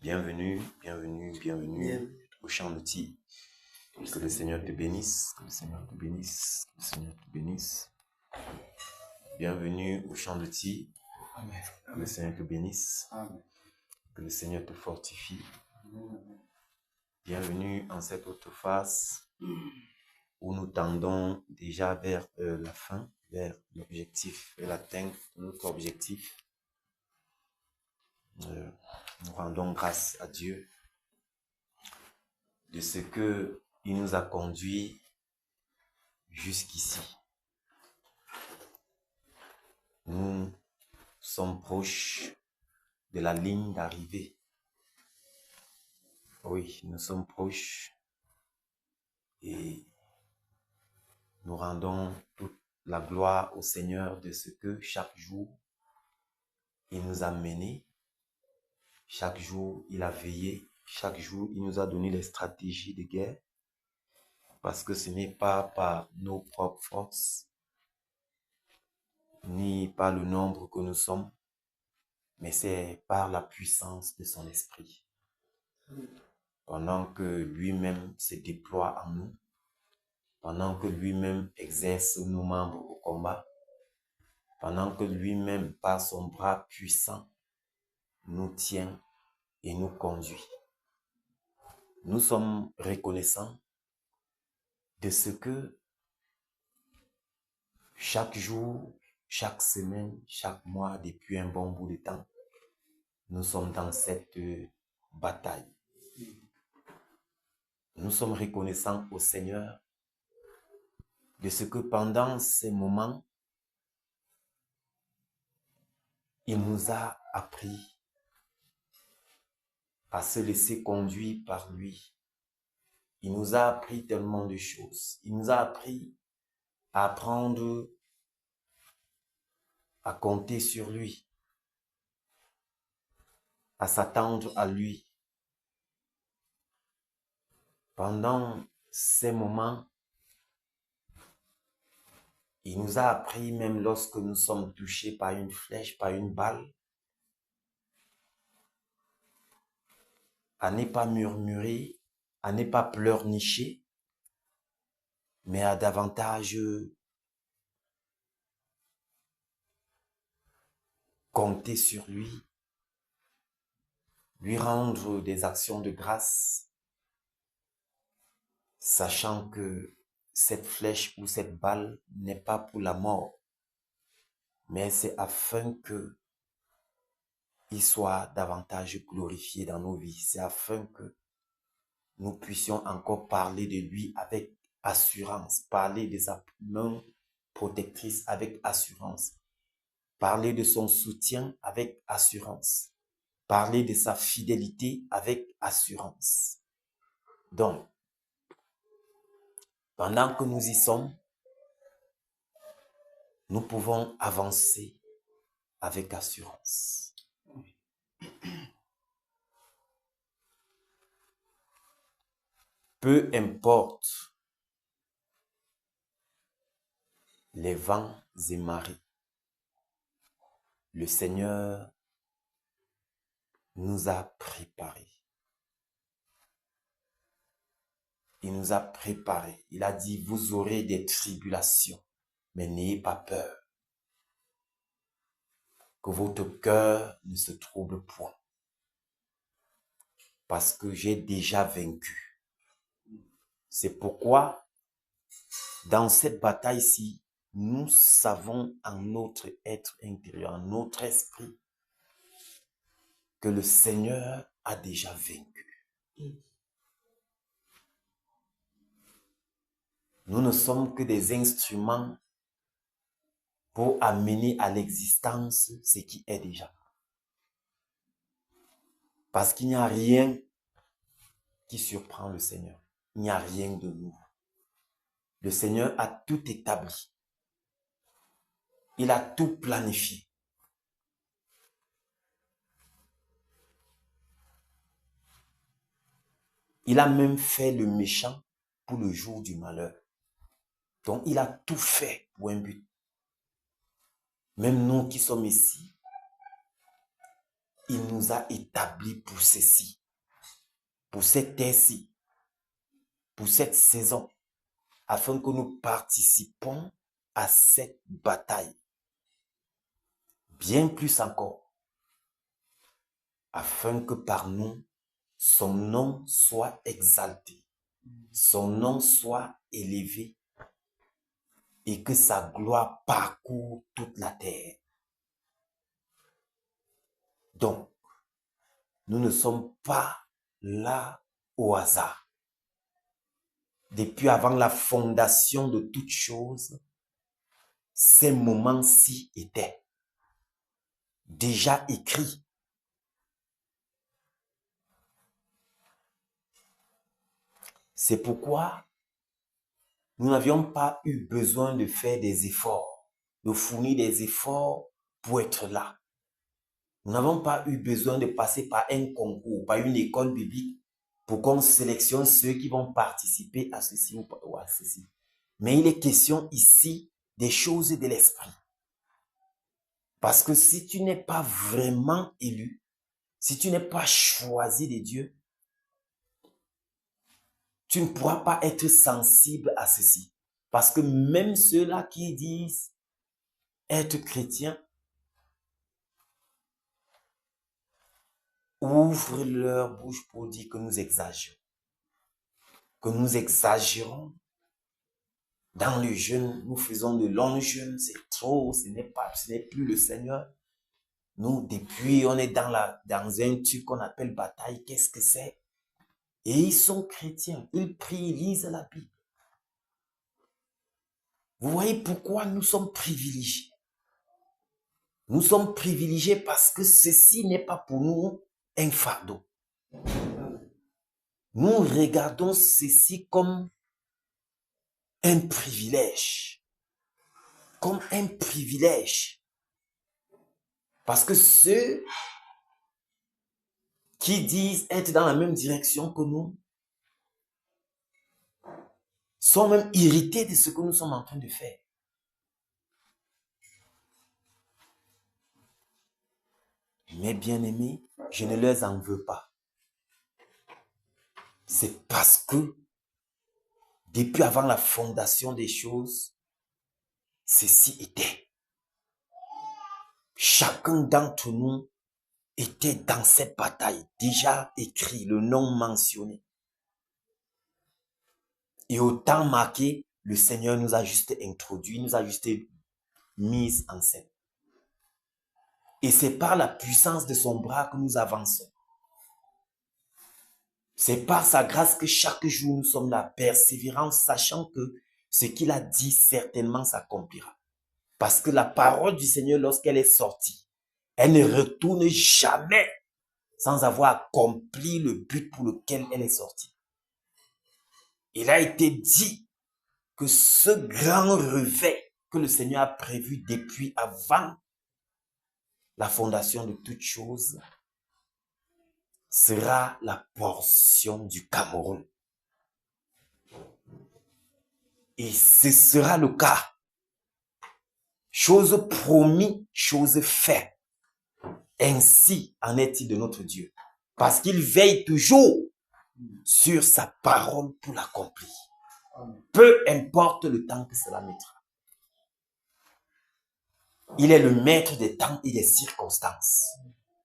Bienvenue, bienvenue, bienvenue au Chant de tir. Que le Seigneur te bénisse, que le Seigneur te bénisse, que le Seigneur te bénisse. Bienvenue au Chant de tir. Que le Seigneur te bénisse, que le Seigneur te fortifie. Bienvenue en cette autre phase où nous tendons déjà vers la fin, vers l'objectif, vers l'atteinte de notre objectif. Nous rendons grâce à Dieu de ce qu'il nous a conduits jusqu'ici. Nous sommes proches de la ligne d'arrivée. Oui, nous sommes proches et nous rendons toute la gloire au Seigneur de ce que chaque jour, il nous a menés. Chaque jour, il a veillé. Chaque jour, il nous a donné les stratégies de guerre. Parce que ce n'est pas par nos propres forces, ni par le nombre que nous sommes, mais c'est par la puissance de son esprit. Pendant que lui-même se déploie en nous, pendant que lui-même exerce nos membres au combat, pendant que lui-même, par son bras puissant, nous tient et nous conduit. Nous sommes reconnaissants de ce que chaque jour, chaque semaine, chaque mois, depuis un bon bout de temps, nous sommes dans cette bataille. Nous sommes reconnaissants au Seigneur de ce que pendant ces moments, il nous a appris à se laisser conduire par lui. Il nous a appris tellement de choses. Il nous a appris à apprendre à compter sur lui, à s'attendre à lui. Pendant ces moments, il nous a appris, même lorsque nous sommes touchés par une flèche, par une balle, à ne pas murmurer, à ne pas pleurnicher, mais à davantage compter sur lui, lui rendre des actions de grâce, sachant que cette flèche ou cette balle n'est pas pour la mort, mais c'est afin que il soit davantage glorifié dans nos vies. C'est afin que nous puissions encore parler de lui avec assurance, parler de sa main protectrice avec assurance, parler de son soutien avec assurance, parler de sa fidélité avec assurance. Donc, pendant que nous y sommes, nous pouvons avancer avec assurance. Peu importe les vents et marées, le Seigneur nous a préparés. Il nous a préparés. Il a dit, vous aurez des tribulations, mais n'ayez pas peur. Que votre cœur ne se trouble point. Parce que j'ai déjà vaincu. C'est pourquoi, dans cette bataille-ci, nous savons en notre être intérieur, en notre esprit, que le Seigneur a déjà vaincu. Nous ne sommes que des instruments pour amener à l'existence ce qui est déjà. Parce qu'il n'y a rien qui surprend le Seigneur. Il n'y a rien de nouveau. Le Seigneur a tout établi. Il a tout planifié. Il a même fait le méchant pour le jour du malheur. Donc, il a tout fait pour un but. Même nous qui sommes ici, il nous a établis pour ceci, pour cette ère-ci, pour cette saison, afin que nous participons à cette bataille. Bien plus encore, afin que par nous, son nom soit exalté, son nom soit élevé et que sa gloire parcourt toute la terre. Donc, nous ne sommes pas là au hasard. Depuis avant la fondation de toutes choses, ces moments-ci étaient déjà écrits. C'est pourquoi nous n'avions pas eu besoin de faire des efforts, de fournir des efforts pour être là. Nous n'avons pas eu besoin de passer par un concours, par une école biblique pour qu'on sélectionne ceux qui vont participer à ceci ou à ceci. Mais il est question ici des choses de l'esprit. Parce que si tu n'es pas vraiment élu, si tu n'es pas choisi de Dieu, tu ne pourras pas être sensible à ceci. Parce que même ceux-là qui disent être chrétiens ouvrent leur bouche pour dire que nous exagérons. Que nous exagérons. Dans le jeûne, nous faisons de longs jeûnes, c'est trop, ce n'est plus le Seigneur. Nous, depuis, on est dans un truc qu'on appelle bataille. Qu'est-ce que c'est? Et ils sont chrétiens. Ils prient, ils lisent la Bible. Vous voyez pourquoi nous sommes privilégiés. Nous sommes privilégiés parce que ceci n'est pas pour nous un fardeau. Nous regardons ceci comme un privilège. Comme un privilège. Parce que ceux qui disent être dans la même direction que nous sont même irrités de ce que nous sommes en train de faire. Mes bien-aimés, je ne leur en veux pas. C'est parce que depuis avant la fondation des choses, ceci était. Chacun d'entre nous était dans cette bataille, déjà écrit, le nom mentionné. Et au temps marqué, le Seigneur nous a juste introduit, nous a juste mis en scène. Et c'est par la puissance de son bras que nous avançons. C'est par sa grâce que chaque jour nous sommes là, persévérants, sachant que ce qu'il a dit certainement s'accomplira. Parce que la parole du Seigneur, lorsqu'elle est sortie, elle ne retourne jamais sans avoir accompli le but pour lequel elle est sortie. Il a été dit que ce grand réveil que le Seigneur a prévu depuis avant la fondation de toutes choses sera la portion du Cameroun. Et ce sera le cas. Chose promise, chose faite. Ainsi en est-il de notre Dieu. Parce qu'il veille toujours sur sa parole pour l'accomplir. Peu importe le temps que cela mettra. Il est le maître des temps et des circonstances.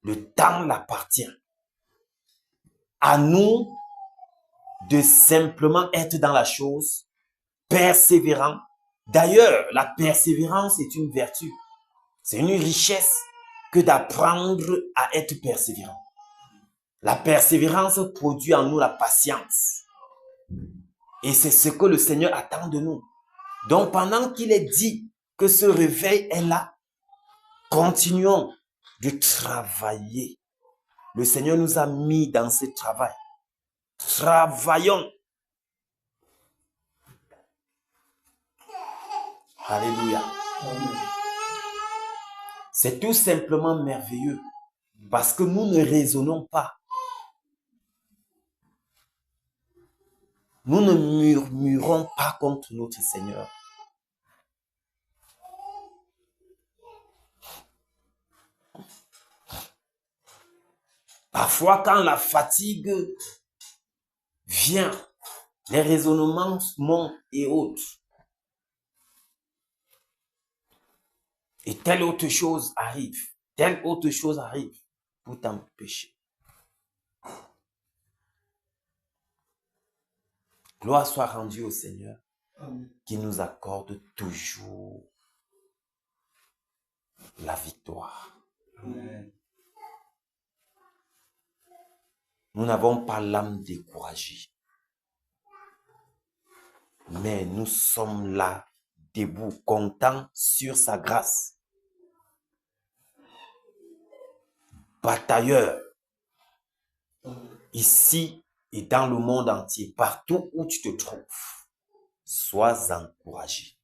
Le temps l'appartient. À nous de simplement être dans la chose, persévérant. D'ailleurs, la persévérance est une vertu. C'est une richesse que d'apprendre à être persévérant. La persévérance produit en nous la patience. Et c'est ce que le Seigneur attend de nous. Donc, pendant qu'il est dit que ce réveil est là, continuons de travailler. Le Seigneur nous a mis dans ce travail. Travaillons. Alléluia. C'est tout simplement merveilleux parce que nous ne raisonnons pas. Nous ne murmurons pas contre notre Seigneur. Parfois, quand la fatigue vient, les raisonnements montent et autres, et telle autre chose arrive pour t'empêcher. Gloire soit rendue au Seigneur qui nous accorde toujours la victoire. Amen. Nous n'avons pas l'âme découragée, mais nous sommes là, debout, comptant sur sa grâce. Batailleur, ici et dans le monde entier, partout où tu te trouves, sois encouragé.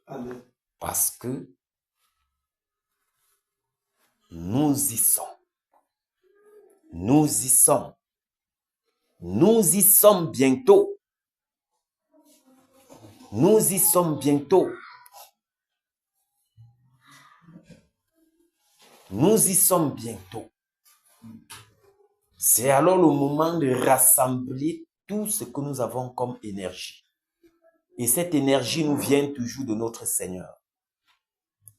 Amen. Parce que nous y sommes. Nous y sommes. Nous y sommes bientôt. Nous y sommes bientôt. Nous y sommes bientôt. C'est alors le moment de rassembler tout ce que nous avons comme énergie. Et cette énergie nous vient toujours de notre Seigneur.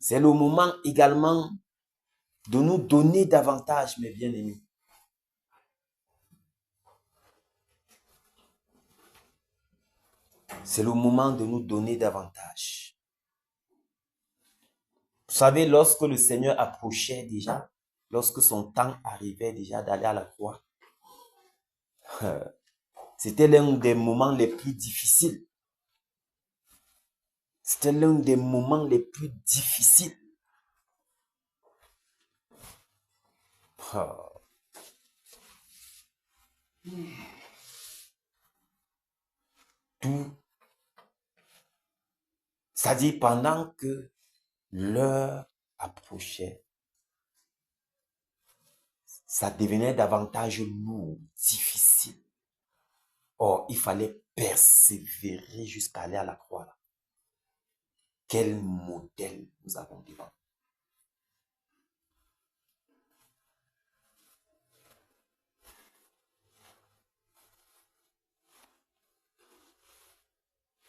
C'est le moment également de nous donner davantage, mes bien-aimés. C'est le moment de nous donner davantage. Vous savez, lorsque le Seigneur approchait déjà, lorsque son temps arrivait déjà d'aller à la croix, c'était l'un des moments les plus difficiles. C'était l'un des moments les plus difficiles. Tout. C'est-à-dire pendant que l'heure approchait, ça devenait davantage lourd, difficile. Or, il fallait persévérer jusqu'à aller à la croix. Là. Quel modèle nous avons devant.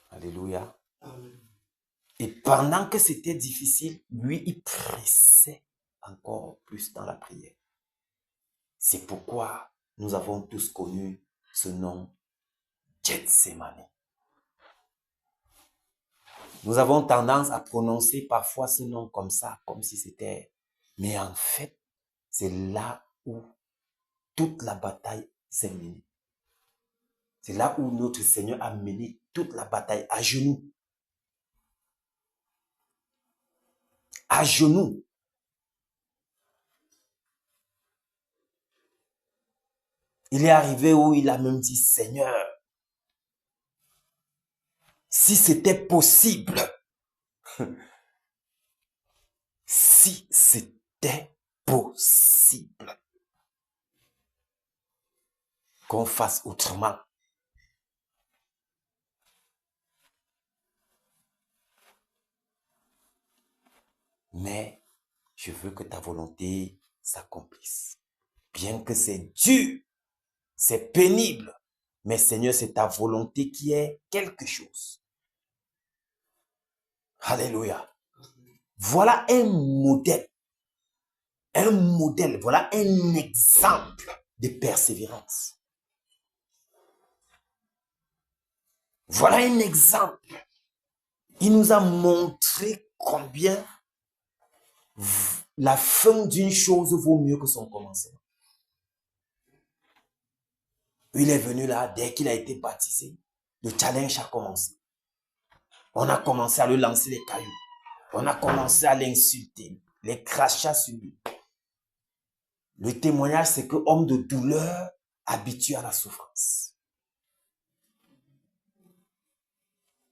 Alléluia. Amen. Et pendant que c'était difficile, lui, il pressait encore plus dans la prière. C'est pourquoi nous avons tous connu ce nom, Gethsémani. Nous avons tendance à prononcer parfois ce nom comme ça, comme si c'était... Mais en fait, c'est là où toute la bataille s'est menée. C'est là où notre Seigneur a mené toute la bataille à genoux. À genoux. Il est arrivé où il a même dit, Seigneur, si c'était possible, si c'était possible qu'on fasse autrement. Mais je veux que ta volonté s'accomplisse. Bien que c'est dur, c'est pénible, mais Seigneur, c'est ta volonté qui est quelque chose. Alléluia. Voilà un modèle, voilà un exemple de persévérance. Voilà un exemple. Il nous a montré combien la fin d'une chose vaut mieux que son commencement. Il est venu là, dès qu'il a été baptisé, le challenge a commencé. On a commencé à lui lancer les cailloux. On a commencé à l'insulter, les crachats sur lui. Le témoignage, c'est que homme de douleur, habitué à la souffrance.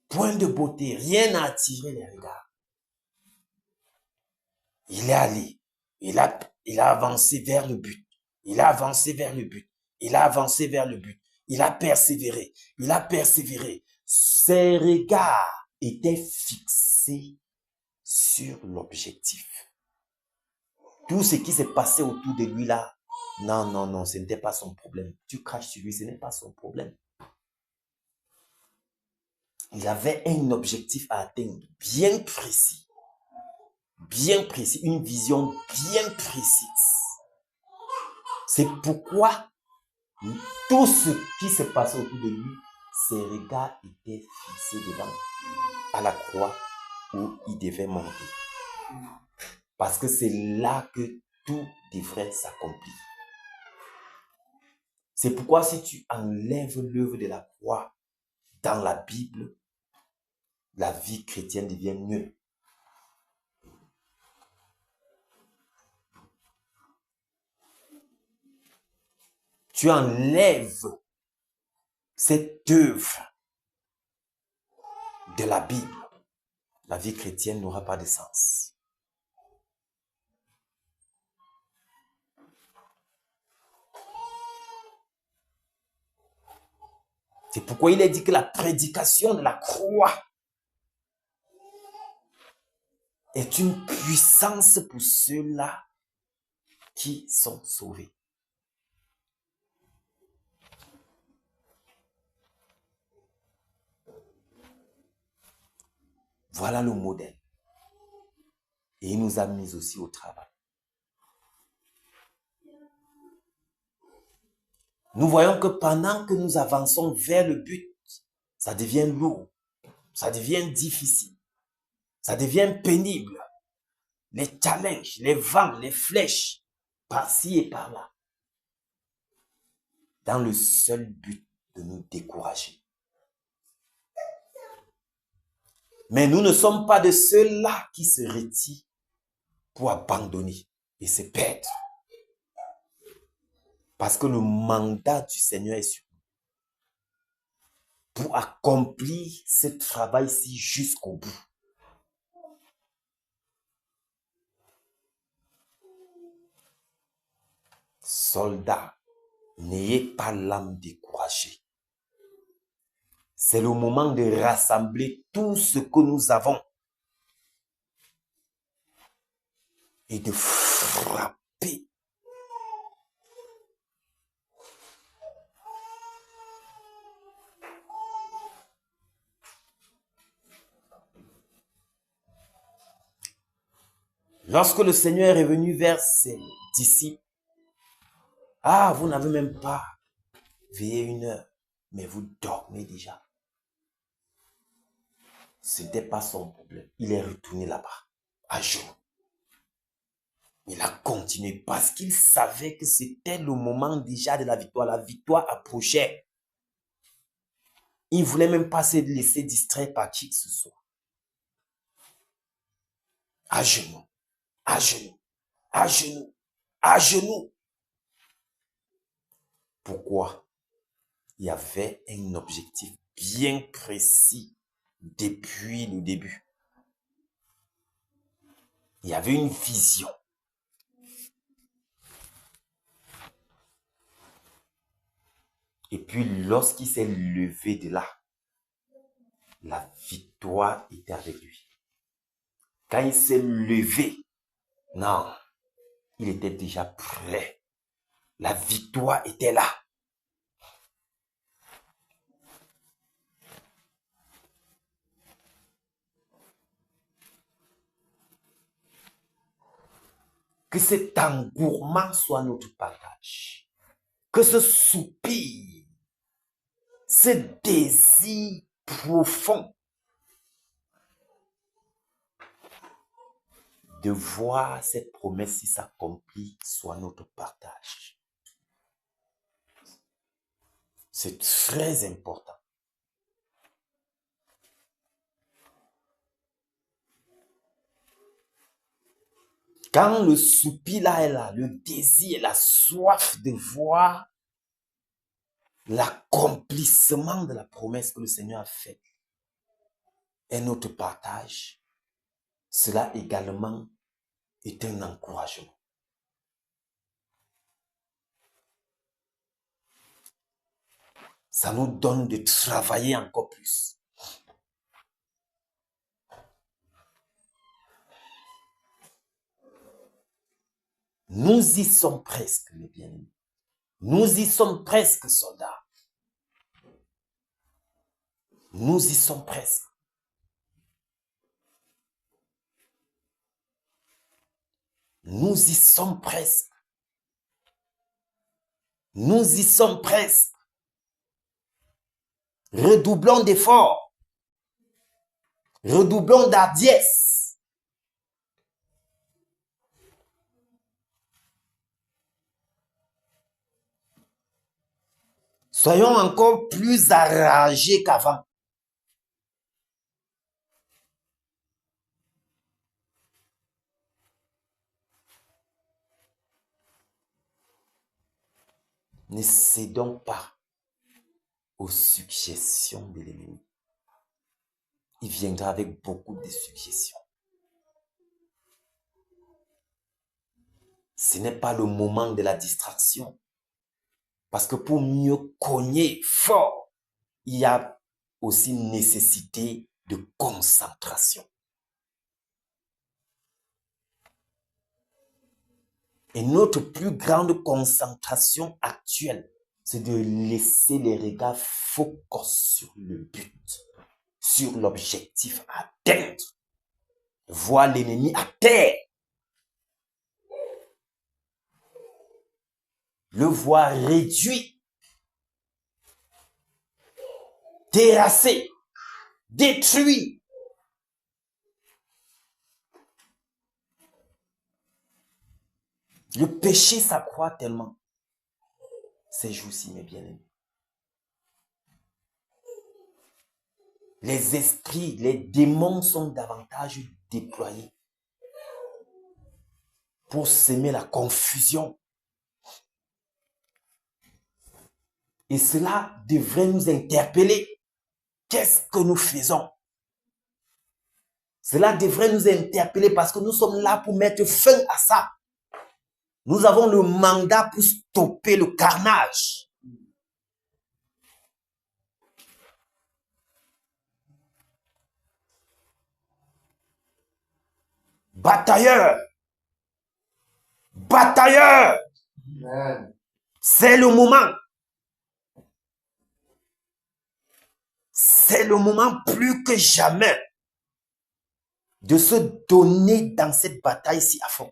Point de beauté, rien n'a attiré les regards. Il est allé, il a avancé vers le but. Il a avancé vers le but. Il a avancé vers le but. Il a persévéré. Il a persévéré. Ses regards étaient fixés sur l'objectif. Tout ce qui s'est passé autour de lui là Non, non, non, ce n'était pas son problème. Tu craches sur lui, ce n'est pas son problème. Il avait un objectif à atteindre bien précis, une vision bien précise. C'est pourquoi tout ce qui se passait autour de lui, ses regards étaient fixés devant à la croix où il devait monter. Parce que c'est là que tout devrait s'accomplir. C'est pourquoi si tu enlèves l'œuvre de la croix dans la Bible, la vie chrétienne devient nulle. Tu enlèves cette œuvre de la Bible, la vie chrétienne n'aura pas de sens. C'est pourquoi il est dit que la prédication de la croix est une puissance pour ceux-là qui sont sauvés. Voilà le modèle. Et il nous a mis aussi au travail. Nous voyons que pendant que nous avançons vers le but, ça devient lourd, ça devient difficile, ça devient pénible. Les challenges, les vents, les flèches, par-ci et par-là, dans le seul but de nous décourager. Mais nous ne sommes pas de ceux-là qui se retirent pour abandonner et se perdre. Parce que le mandat du Seigneur est sur nous. Pour accomplir ce travail-ci jusqu'au bout. Soldats, n'ayez pas l'âme découragée. C'est le moment de rassembler tout ce que nous avons et de frapper. Lorsque le Seigneur est venu vers ses disciples, ah, vous n'avez même pas veillé 1 heure, mais vous dormez déjà. Ce n'était pas son problème. Il est retourné là-bas, à genoux. Il a continué parce qu'il savait que c'était le moment déjà de la victoire. La victoire approchait. Il ne voulait même pas se laisser distraire par qui que ce soit. À genoux, à genoux, à genoux, à genoux. Pourquoi? Il y avait un objectif bien précis depuis le début. Il y avait une vision. Et puis, lorsqu'il s'est levé de là, la victoire était avec lui. Quand il s'est levé, non, il était déjà prêt. La victoire était là. Que cet engourement soit notre partage. Que ce soupir, ce désir profond de voir cette promesse s'accomplir soit notre partage. C'est très important. Quand le soupir là est là, le désir, la soif de voir l'accomplissement de la promesse que le Seigneur a faite est notre partage, cela également est un encouragement. Ça nous donne de travailler encore plus. Nous y sommes presque, mes bien-aimés. Nous y sommes presque, soldats. Nous y sommes presque. Nous y sommes presque. Nous y sommes presque. Redoublons d'efforts. Redoublons d'hardiesse. Soyons encore plus enragés qu'avant. Ne cédons pas aux suggestions de l'ennemi. Il viendra avec beaucoup de suggestions. Ce n'est pas le moment de la distraction. Parce que pour mieux cogner fort, il y a aussi nécessité de concentration. Et notre plus grande concentration actuelle, c'est de laisser les regards focus sur le but, sur l'objectif à atteindre. Voir l'ennemi à terre. Le voir réduit, terrassé, détruit. Le péché s'accroît tellement ces jours-ci, mes bien-aimés. Les esprits, les démons sont davantage déployés pour semer la confusion. Et cela devrait nous interpeller. Qu'est-ce que nous faisons? Cela devrait nous interpeller parce que nous sommes là pour mettre fin à ça. Nous avons le mandat pour stopper le carnage. Batailleurs, batailleurs, c'est le moment. C'est le moment plus que jamais de se donner dans cette bataille-ci à fond.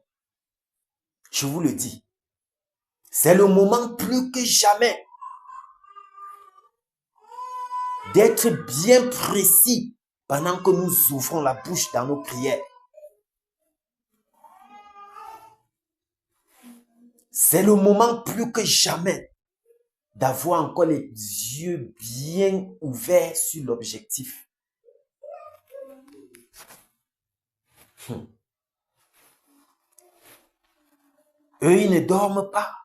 Je vous le dis. C'est le moment plus que jamais d'être bien précis pendant que nous ouvrons la bouche dans nos prières. C'est le moment plus que jamais d'avoir encore les yeux bien ouverts sur l'objectif. Eux, ils ne dorment pas.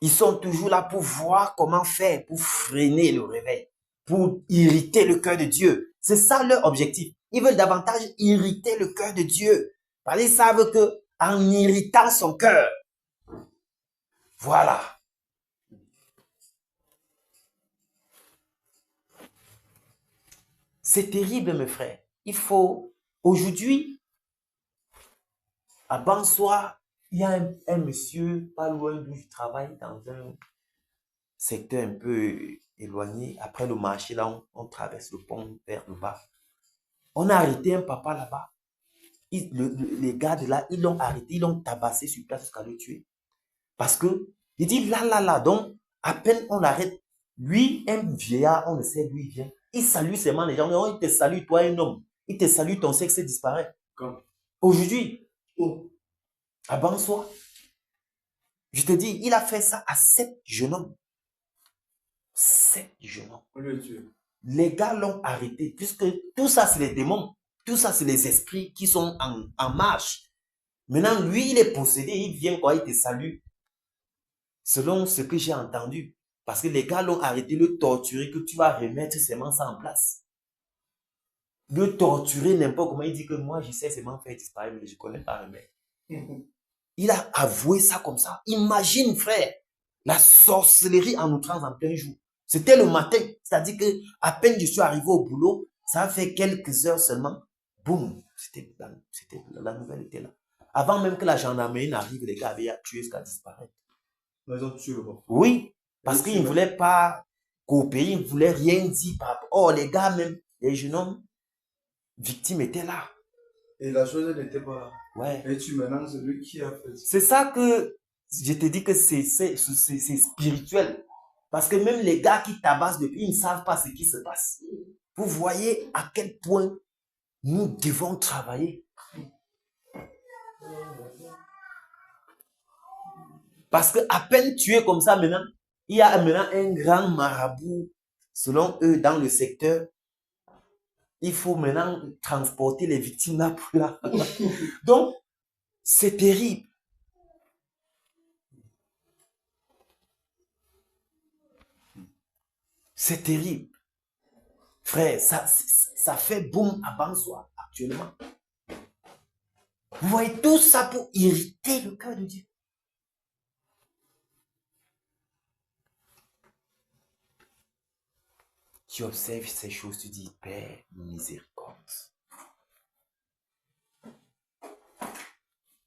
Ils sont toujours là pour voir comment faire, pour freiner le réveil, pour irriter le cœur de Dieu. C'est ça leur objectif. Ils veulent davantage irriter le cœur de Dieu. Parce qu'ils savent que en irritant son cœur, voilà. C'est terrible, mes frères. Il faut, aujourd'hui, à Bansoir, il y a un monsieur pas loin d'où je travaille, dans un secteur un peu éloigné. Après le marché, là, on traverse le pont vers le bas. On a arrêté un papa là-bas. Les gars de là, ils l'ont arrêté, ils l'ont tabassé sur place jusqu'à le tuer. Parce que, il dit là. Donc, à peine on l'arrête, lui, un vieillard, on ne sait d'où il vient. Il salue seulement les gens. Il te salue, toi, un homme. Il te salue, ton sexe disparaît. Aujourd'hui, à Bansoir, je te dis, il a fait ça à 7 jeunes hommes. 7 jeunes hommes. Les gars l'ont arrêté, puisque tout ça, c'est les démons. Tout ça, c'est les esprits qui sont en marche. Maintenant, lui, il est possédé, il vient quoi, il te salue. Selon ce que j'ai entendu. Parce que les gars l'ont arrêté, le torturer, que tu vas remettre seulement ça en place. Le torturer n'importe comment, il dit que moi, je sais seulement faire disparaître, mais je ne connais pas remettre. Il a avoué ça comme ça. Imagine, frère, la sorcellerie en outrance en plein jour. C'était le matin, c'est-à-dire que à peine je suis arrivé au boulot, ça a fait quelques heures seulement. Boum, la nouvelle était là. Avant même que la gendarmerie n'arrive, les gars avaient tué jusqu'à disparaître. Ils ont tué le gars. Oui, parce qu'ils ne voulaient pas coopérer, ils ne voulaient rien dire. Oh, les gars, même les jeunes hommes victimes étaient là. Et la chose n'était pas là. Ouais. Et tu maintenant celui qui a fait ça. C'est ça que je te dis que c'est spirituel. Parce que même les gars qui tabassent depuis, ils ne savent pas ce qui se passe. Vous voyez à quel point nous devons travailler. Parce que à peine tué comme ça maintenant, il y a maintenant un grand marabout, selon eux, dans le secteur. Il faut maintenant transporter les victimes là pour là. Donc, c'est terrible. C'est terrible. Frère, ça fait boum avant soi actuellement. Vous voyez tout ça pour irriter le cœur de Dieu. Tu observes ces choses, tu dis, Père, miséricorde.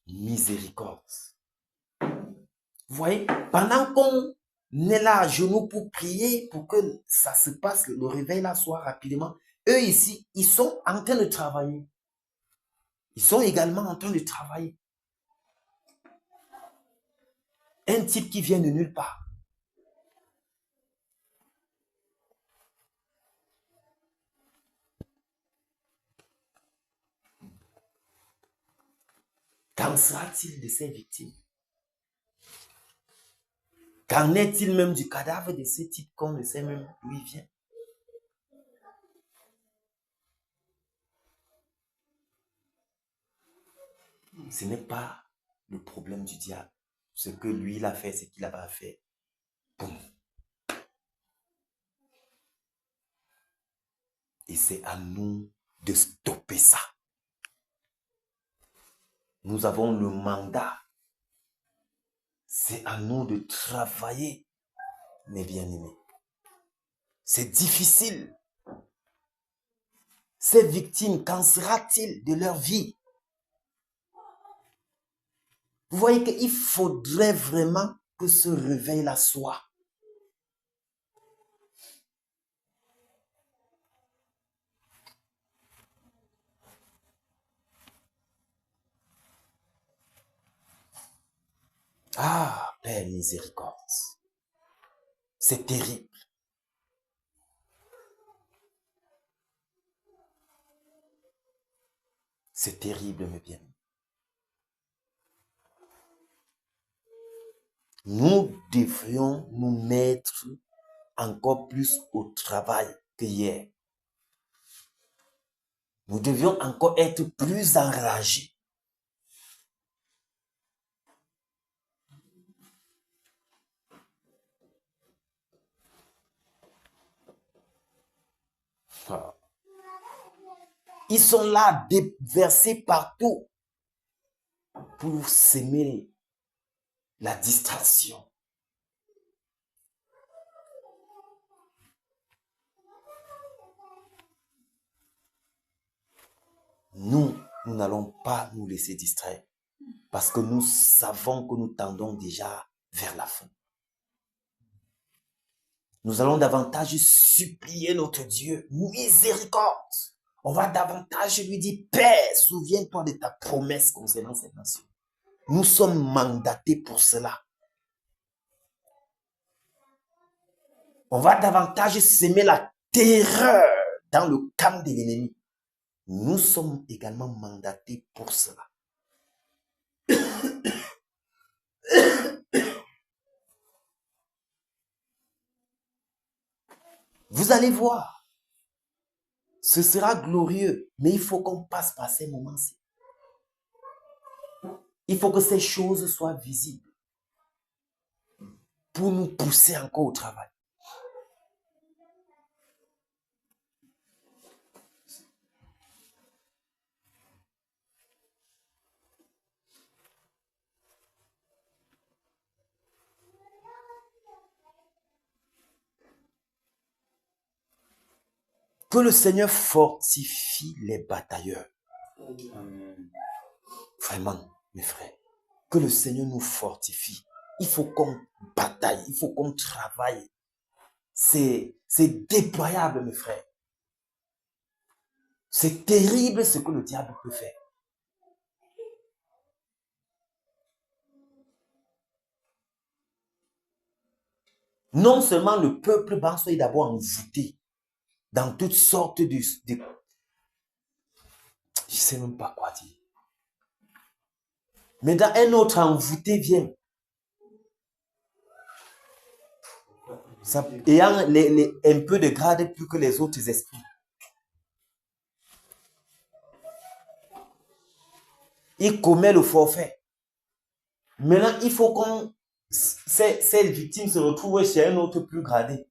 Miséricorde. Vous voyez, pendant qu'on est là à genoux pour prier, pour que ça se passe, le réveil là soit rapidement, eux ici, ils sont en train de travailler. Ils sont également en train de travailler. Un type qui vient de nulle part. Qu'en sera-t-il de ces victimes? Qu'en est-il même du cadavre de ce type qu'on ne sait même d'où il vient? Ce n'est pas le problème du diable. Ce que lui, il a fait, c'est qu'il a pas fait. Boum. Et c'est à nous de stopper ça. Nous avons le mandat. C'est à nous de travailler, mes bien-aimés. C'est difficile. Ces victimes, qu'en sera-t-il de leur vie? Vous voyez qu'il faudrait vraiment que ce réveil-là soit. Ah, Père miséricorde. C'est terrible. C'est terrible, mes bien. Nous devrions nous mettre encore plus au travail que hier. Nous devions encore être plus enragés. Ils sont là, déversés partout pour s'aimer la distraction. Nous n'allons pas nous laisser distraire parce que nous savons que nous tendons déjà vers la fin. Nous allons davantage supplier notre Dieu, miséricorde. On va davantage lui dire, Père, souviens-toi de ta promesse concernant cette nation. Nous sommes mandatés pour cela. On va davantage semer la terreur dans le camp de l'ennemi. Nous sommes également mandatés pour cela. Vous allez voir. Ce sera glorieux, mais il faut qu'on passe par ces moments-ci. Il faut que ces choses soient visibles pour nous pousser encore au travail. Que le Seigneur fortifie les batailleurs. Amen. Vraiment. mes frères, que le Seigneur nous fortifie. Il faut qu'on bataille, il faut qu'on travaille. C'est déployable, mes frères. C'est terrible ce que le diable peut faire. Non seulement le peuple banso est d'abord envoûté dans toutes sortes de... Je ne sais même pas quoi dire. Mais dans un autre envoûté vient. Ayant un peu de grade plus que les autres esprits. Il commet le forfait. Maintenant, il faut qu'on... Ces victimes se retrouvent chez un autre plus gradé.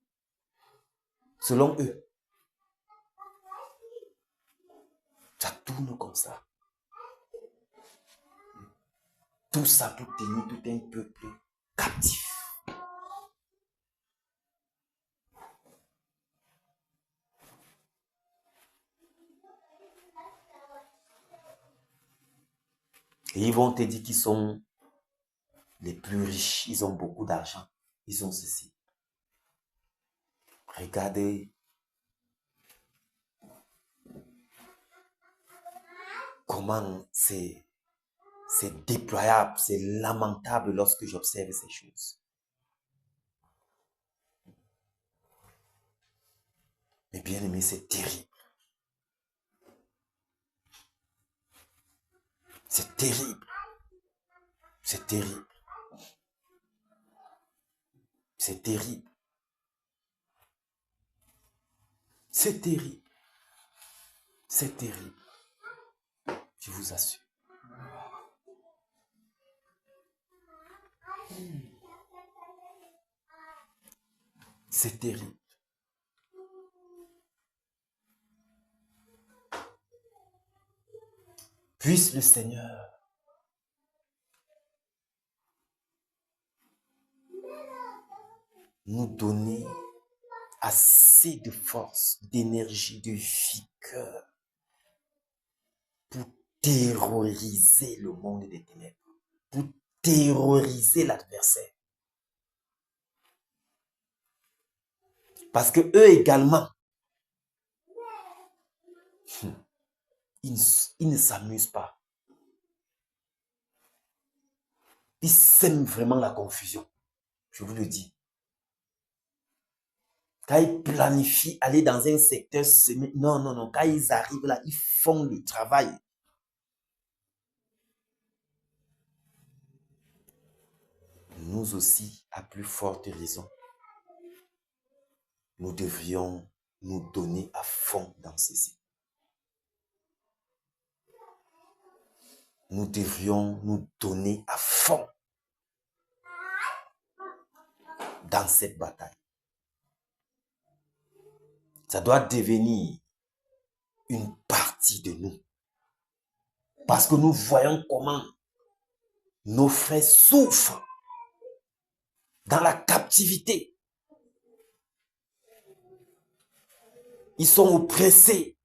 Selon eux. Ça tourne comme ça. Tout ça pour tenir tout un peuple captif. Et ils vont te dire qu'ils sont les plus riches. Ils ont beaucoup d'argent. Ils ont ceci. Regardez comment c'est déployable, c'est lamentable lorsque j'observe ces choses. Mais bien aimé, c'est terrible. C'est terrible. C'est terrible. C'est terrible. C'est terrible. C'est terrible. Je vous assure. C'est terrible. Puisse le Seigneur nous donner assez de force, d'énergie, de vigueur pour terroriser le monde des ténèbres, pour terroriser l'adversaire. Parce que eux également, ils ne s'amusent pas. Ils sèment vraiment la confusion. Je vous le dis. Quand ils planifient aller dans un secteur, non. Quand ils arrivent là, ils font le travail. Nous aussi, à plus forte raison, nous devrions nous donner à fond dans ceci. Nous devrions nous donner à fond dans cette bataille. Ça doit devenir une partie de nous. Parce que nous voyons comment nos frères souffrent dans la captivité. Ils sont oppressés.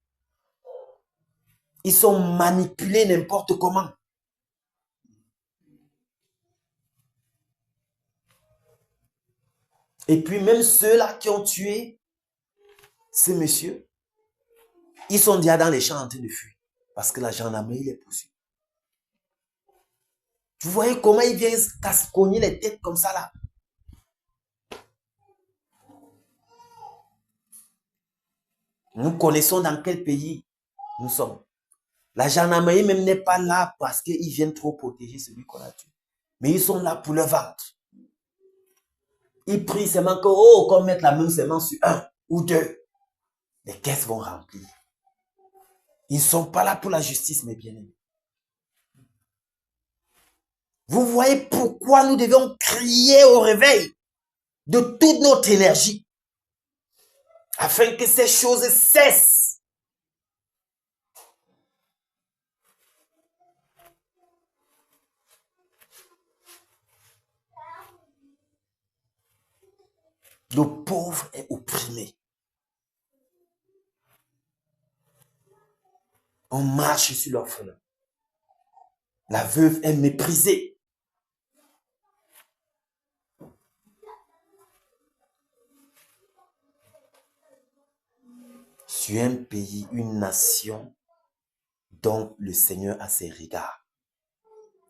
Ils sont manipulés n'importe comment. Et puis même ceux-là qui ont tué ces messieurs, ils sont déjà dans les champs en train de fuir. Parce que la gendarmerie les poursuit. Vous voyez comment ils viennent cogner les têtes comme ça là. Nous connaissons dans quel pays nous sommes. La gendarmerie même n'est pas là parce qu'ils viennent trop protéger celui qu'on a tué. Mais ils sont là pour le ventre. Ils prient seulement qu'on mette la même semence sur un ou deux. Les caisses vont remplir. Ils ne sont pas là pour la justice, mes bien-aimés. Vous voyez pourquoi nous devons crier au réveil de toute notre énergie afin que ces choses cessent. Le pauvre est opprimé. On marche sur l'orphelin. La veuve est méprisée. Sur un pays, une nation dont le Seigneur a ses regards.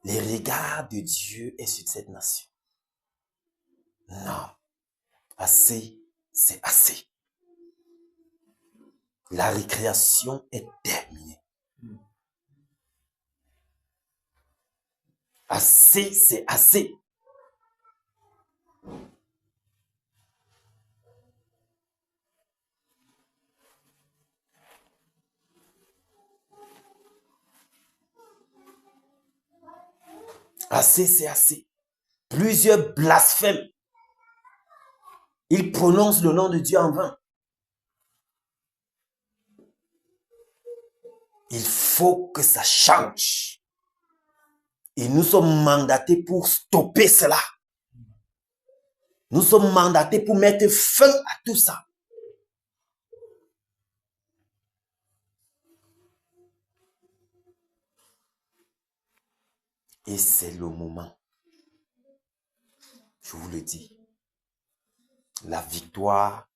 Les regards de Dieu est sur cette nation. Non, assez, c'est assez. La récréation est terminée. Assez, c'est assez. Assez, c'est assez. Plusieurs blasphèment. Ils prononcent le nom de Dieu en vain. Il faut que ça change. Et nous sommes mandatés pour stopper cela. Nous sommes mandatés pour mettre fin à tout ça. Et c'est le moment. Je vous le dis. La victoire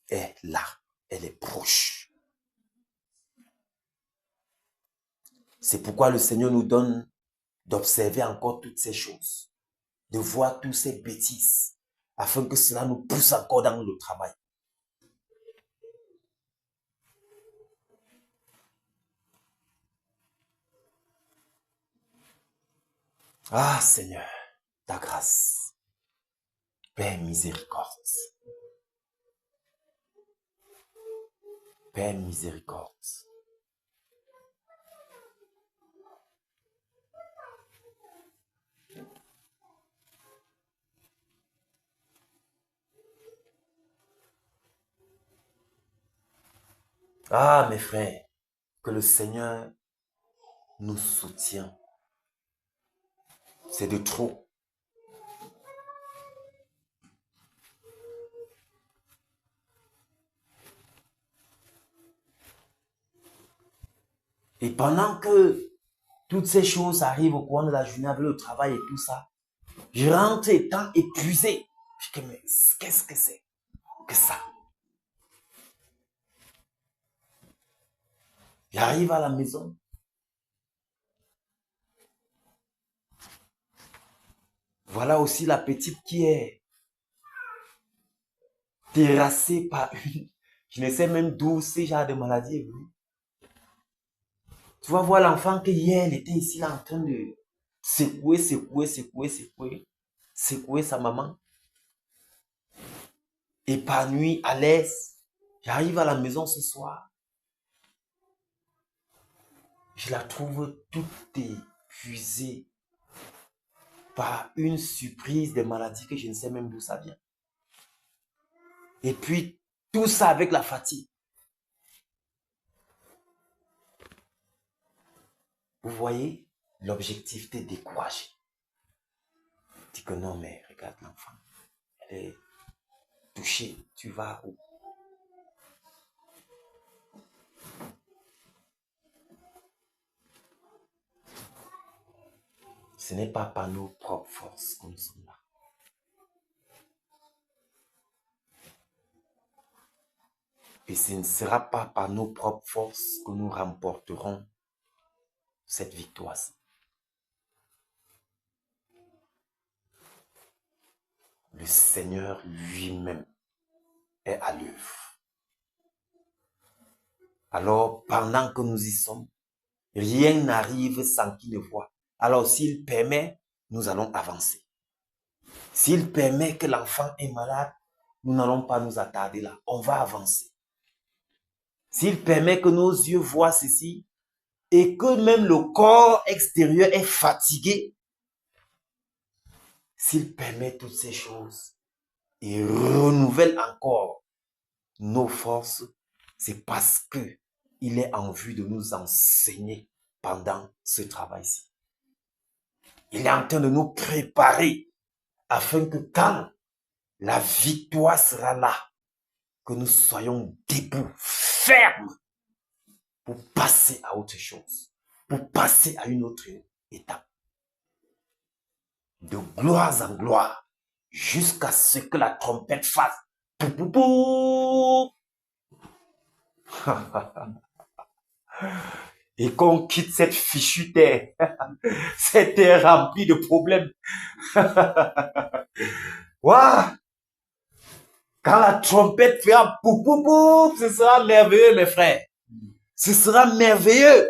est là. Elle est proche. C'est pourquoi le Seigneur nous donne d'observer encore toutes ces choses. De voir toutes ces bêtises. Afin que cela nous pousse encore dans le travail. Ah Seigneur, ta grâce. Père miséricorde. Père miséricorde. Ah mes frères, que le Seigneur nous soutient. C'est de trop. Et pendant que toutes ces choses arrivent au cours de la journée avec le travail et tout ça, je rentre étant épuisé. Je dis, mais qu'est-ce que c'est que ça? J'arrive à la maison. Voilà aussi la petite qui est terrassée par une... Je ne sais même d'où ce genre de maladie est venu. Tu vas voir l'enfant que hier, elle était ici là en train de secouer sa maman. Épanouie, à l'aise. J'arrive à la maison ce soir. Je la trouve toute épuisée par une surprise de maladie que je ne sais même d'où ça vient. Et puis, tout ça avec la fatigue. Vous voyez, l'objectif t'est découragé. Dis que non, mais regarde l'enfant. Elle est touchée. Tu vas où? Ce n'est pas par nos propres forces que nous sommes là. Et ce ne sera pas par nos propres forces que nous remporterons cette victoire. Le Seigneur lui-même est à l'œuvre. Alors, pendant que nous y sommes, rien n'arrive sans qu'il le voie. Alors, s'il permet, nous allons avancer. S'il permet que l'enfant est malade, nous n'allons pas nous attarder là. On va avancer. S'il permet que nos yeux voient ceci et que même le corps extérieur est fatigué, s'il permet toutes ces choses et renouvelle encore nos forces, c'est parce que il est en vue de nous enseigner pendant ce travail-ci. Il est en train de nous préparer afin que quand la victoire sera là, que nous soyons debout, fermes, pour passer à autre chose, pour passer à une autre étape. de gloire en gloire, jusqu'à ce que la trompette fasse pou pou pou. Et qu'on quitte cette fichue terre. Cette terre remplie de problèmes. Waouh! Quand la trompette fera pou pou pou, ce sera merveilleux, mes frères. Ce sera merveilleux.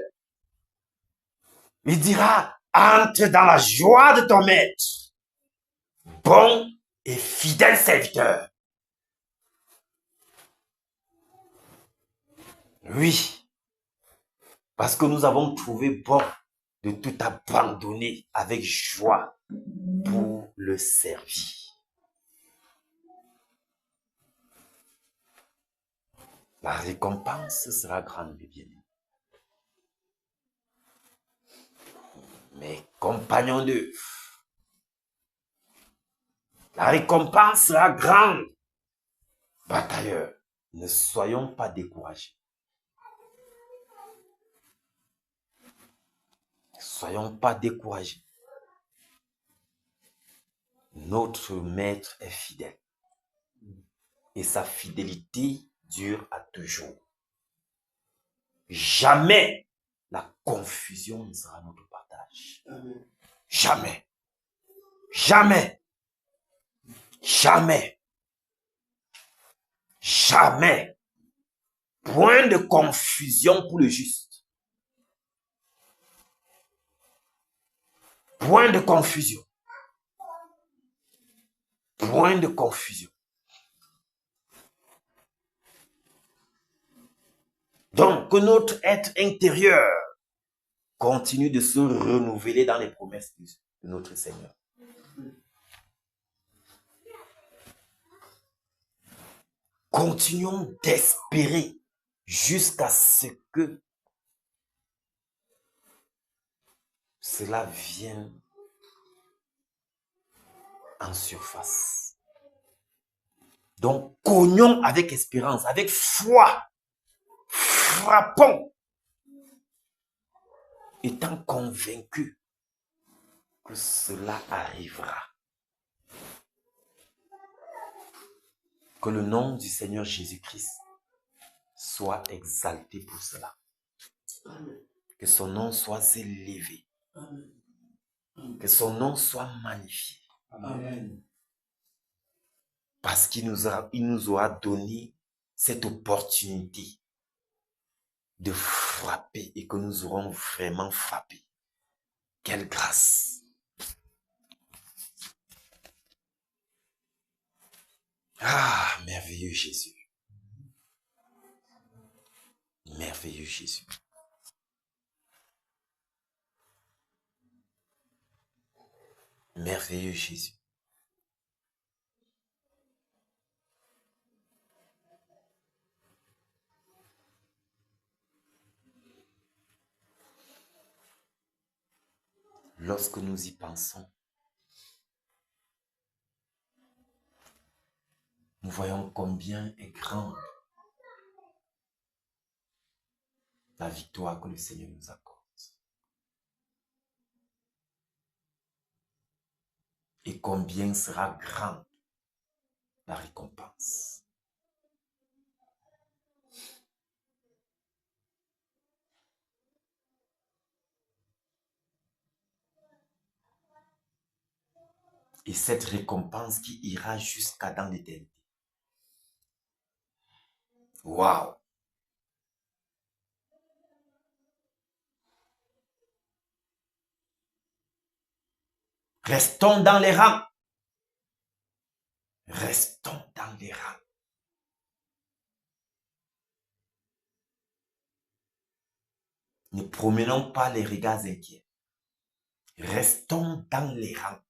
Il dira, entre dans la joie de ton maître. Bon et fidèle serviteur. Oui. Parce que nous avons trouvé bon de tout abandonner avec joie pour le servir. La récompense sera grande, mes bien-aimés. Mes compagnons d'œuvre, la récompense sera grande. Batailleurs, ne soyons pas découragés. Ne soyons pas découragés. Notre maître est fidèle. Et sa fidélité dure à toujours. Jamais la confusion ne sera notre partage. Amen. Jamais. Jamais. Jamais. Jamais. Point de confusion pour le juste. Point de confusion. Point de confusion. Donc, que notre être intérieur continue de se renouveler dans les promesses de notre Seigneur. Continuons d'espérer jusqu'à ce que cela vienne en surface. Donc, cognons avec espérance, avec foi. Frappons, étant convaincus que cela arrivera. Que le nom du Seigneur Jésus-Christ soit exalté pour cela. Amen. Que son nom soit élevé. Amen. Que son nom soit magnifié. Amen. Parce qu'il nous aura donné cette opportunité de frapper et que nous aurons vraiment frappé. Quelle grâce! Ah, merveilleux Jésus. Merveilleux Jésus. Merveilleux Jésus. Lorsque nous y pensons, nous voyons combien est grande la victoire que le Seigneur nous accorde. Et combien sera grande la récompense. Et cette récompense qui ira jusqu'à dans l'éternité. Waouh! Restons dans les rangs. Restons dans les rangs. Ne promenons pas les regards inquiets. Restons dans les rangs.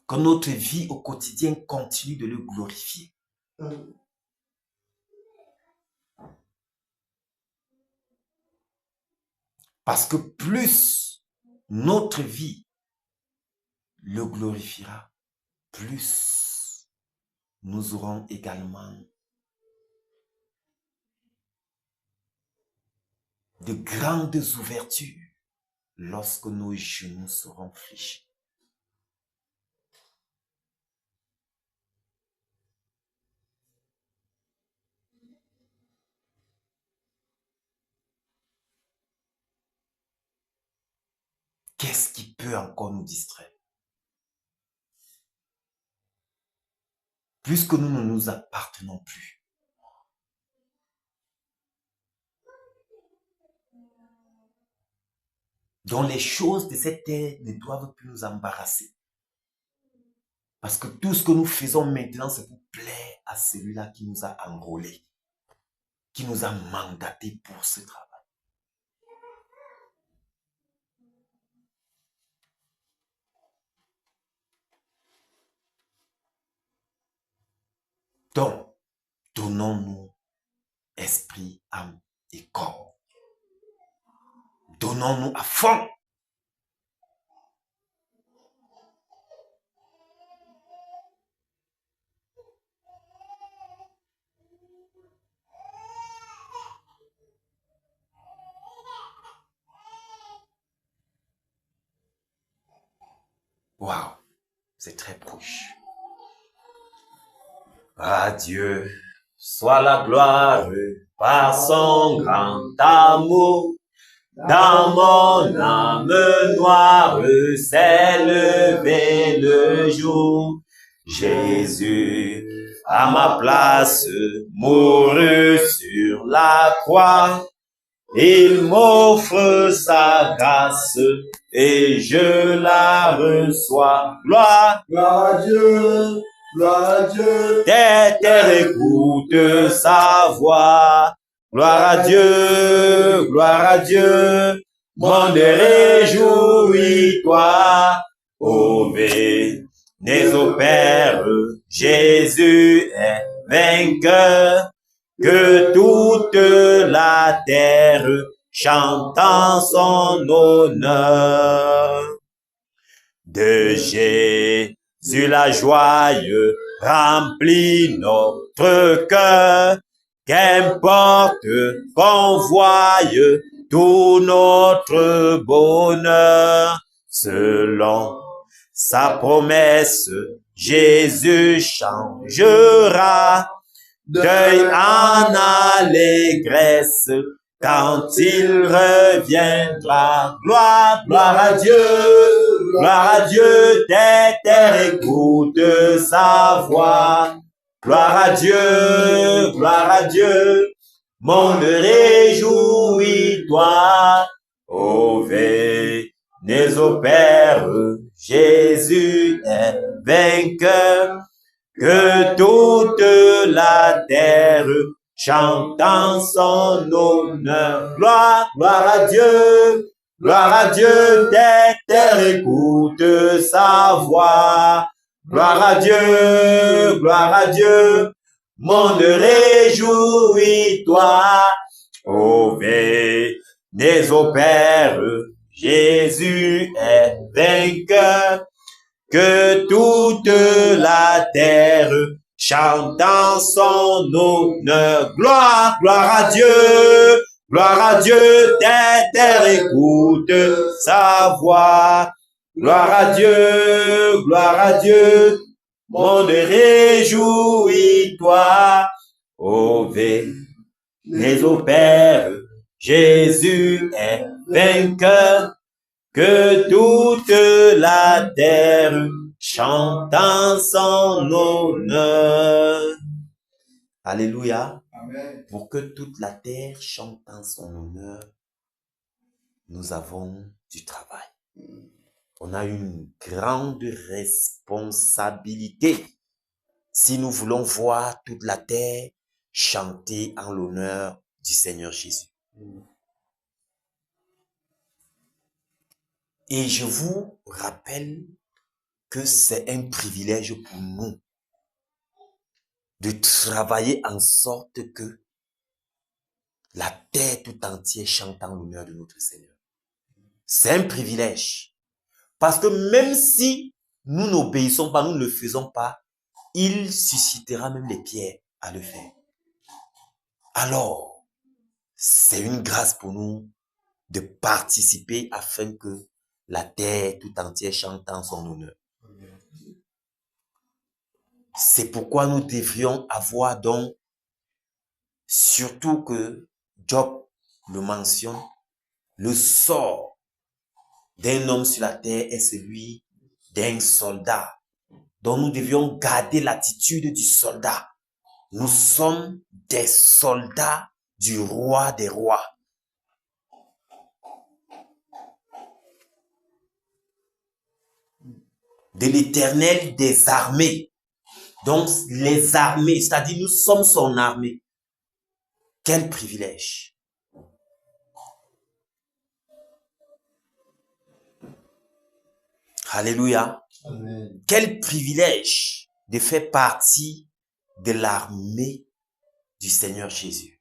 Que notre vie au quotidien continue de le glorifier. Parce que plus notre vie le glorifiera, plus nous aurons également de grandes ouvertures lorsque nos genoux seront fléchis. Qu'est-ce qui peut encore nous distraire? Puisque nous ne nous appartenons plus. Donc les choses de cette terre ne doivent plus nous embarrasser. Parce que tout ce que nous faisons maintenant, c'est pour plaire à celui-là qui nous a enrôlés, qui nous a mandatés pour ce travail. Donc, donnons-nous esprit, âme et corps. Donnons-nous à fond. Waouh, c'est très proche. À Dieu soit la gloire par son grand amour. Dans mon âme noire s'est levé le jour. Jésus, à ma place, mourut sur la croix. Il m'offre sa grâce et je la reçois. Gloire, Gloire à Dieu, gloire à Dieu. terre écoute sa voix. Gloire à Dieu, gloire à Dieu. Monde réjouis-toi. Ô bénis au Père, Jésus est vainqueur. Que toute la terre chante en son honneur. De Jésus la joie remplit notre cœur. Qu'importe qu'on voie tout notre bonheur. Selon sa promesse, Jésus changera deuil en allégresse quand il reviendra. Gloire, gloire à Dieu, terre écoute sa voix. Gloire à Dieu, monde réjouis-toi. Ô bénis au Père, Jésus est vainqueur. Que toute la terre chante en son honneur. Gloire, gloire à Dieu, terre écoute sa voix. Gloire à Dieu, monde réjouis-toi. Ô bénis au Père, Jésus est vainqueur. Que toute la terre chante en son honneur. Gloire, gloire à Dieu, terre écoute sa voix. Gloire à Dieu, monde réjouis-toi. Ô bénis au Père, Jésus est vainqueur. Que toute la terre chante en son honneur. Alléluia. Amen. Pour que toute la terre chante en son honneur, nous avons du travail. On a une grande responsabilité si nous voulons voir toute la terre chanter en l'honneur du Seigneur Jésus. Et je vous rappelle que c'est un privilège pour nous de travailler en sorte que la terre tout entière chante en l'honneur de notre Seigneur. C'est un privilège. Parce que même si nous n'obéissons pas, nous ne le faisons pas, il suscitera même les pierres à le faire. Alors, c'est une grâce pour nous de participer afin que la terre tout entière chante en son honneur. C'est pourquoi nous devrions avoir donc, surtout que Job le mentionne, le sort d'un homme sur la terre est celui d'un soldat. Donc nous devions garder l'attitude du soldat. Nous sommes des soldats du roi des rois. De l'Éternel des armées. Donc les armées, c'est-à-dire nous sommes son armée. Quel privilège. Alléluia. Amen. Quel privilège de faire partie de l'armée du Seigneur Jésus.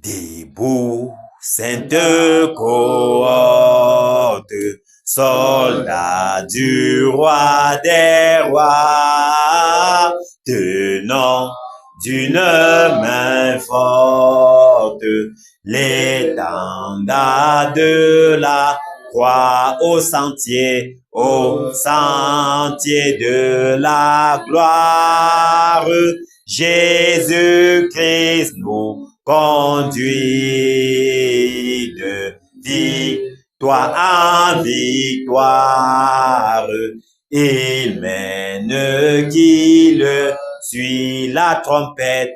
Debout, sainte cohorte, soldats du roi des rois, tenant d'une main forte l'étendard de la croix au sentier de la gloire. Jésus-Christ nous conduit de victoire en victoire. Il mène qu'il suit la trompette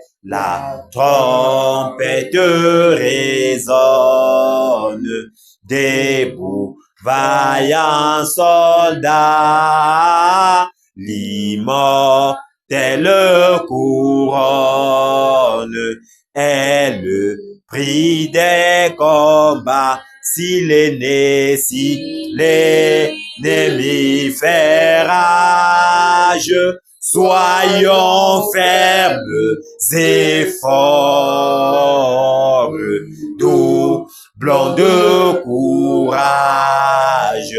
résonne. Debout, vaillant soldat, l'immortelle couronne est le prix des combats. Si l'ennemi fait rage, soyons fermes et forts, doublons de courage.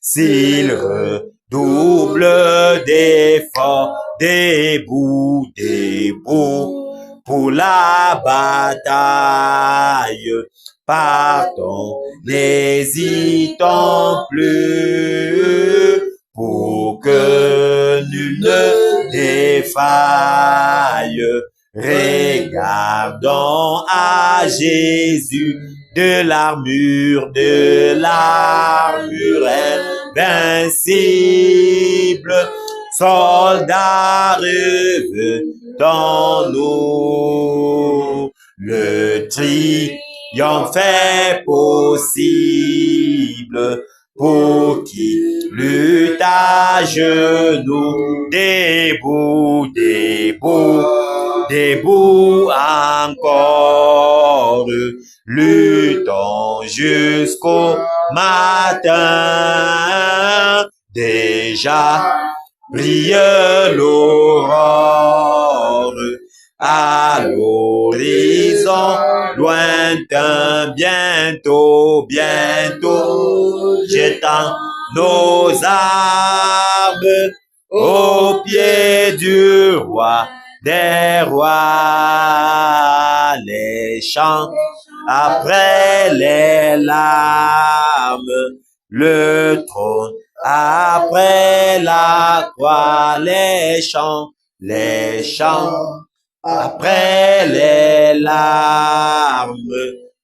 S'il redouble d'efforts, debout pour la bataille. Partons, n'hésitons plus pour que nul ne défaille. Regardons à Jésus de l'armure invincible. Soldats, revêtons-nous, le triomphe est possible pour qui lutte à genoux. Debout encore, luttons jusqu'au matin. Déjà brille l'aurore à l'horizon lointain. Bientôt, jetant nos armes aux pieds du roi des rois. Les chants après les larmes, le trône après la croix. Les chants après les larmes,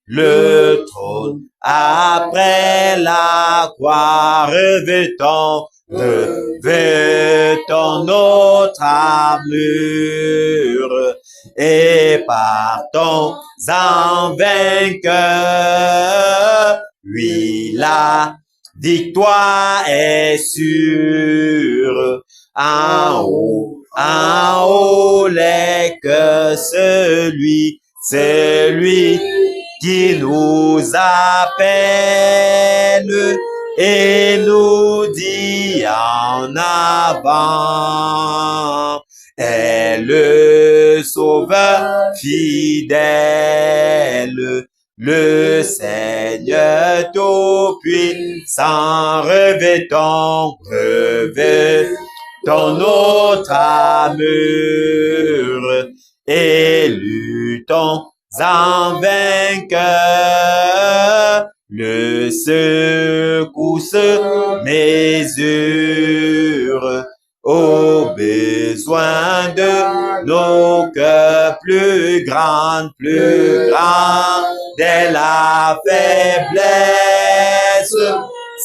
le trône après la croix. Revêtons notre armure et partons en vainqueur. Oui, la victoire est sûre. En haut les cœurs, celui qui nous appelle et nous dit en avant est le Sauveur fidèle. le Seigneur tout-puissant, revêtons notre armure et luttons en vainqueur. Le secousse mesure aux besoins de nos cœurs plus grands dès la faiblesse.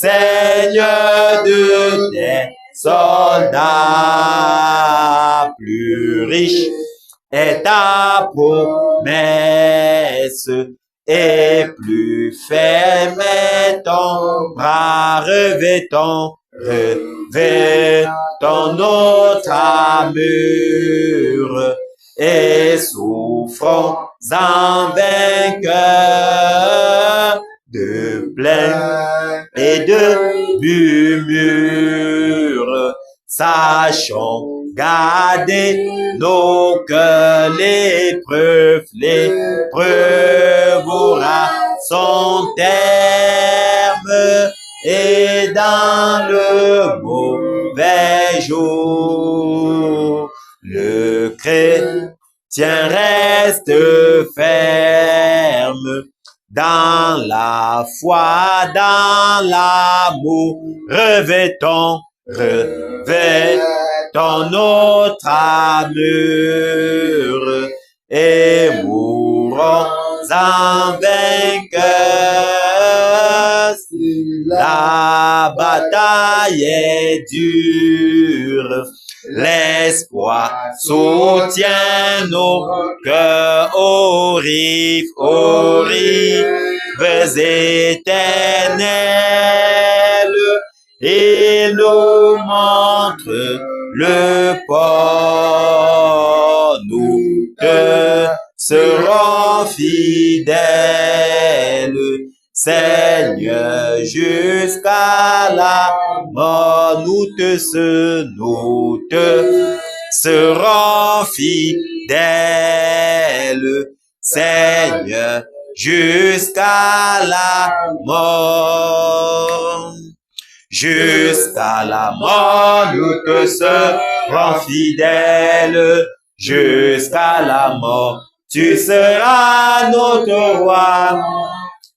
Seigneur de tes soldats, plus riche est ta promesse et plus ferme est ton bras. Revêtons notre armure et souffrons en vainqueur de plaintes et de murmures. Sachons garder nos cœurs, l'épreuve aura son terme, et dans le mauvais jour, le chrétien reste ferme dans la foi, dans l'amour. Revêtons notre armure et mourons en vainqueur. La bataille est dure, l'espoir soutient nos cœurs aux rives éternelles. Il nous montre le port, nous te serons fidèles, Seigneur, jusqu'à la mort. Nous te serons fidèles, Seigneur, jusqu'à la mort. Jusqu'à la mort, nous te serons fidèles. Jusqu'à la mort, tu seras notre roi.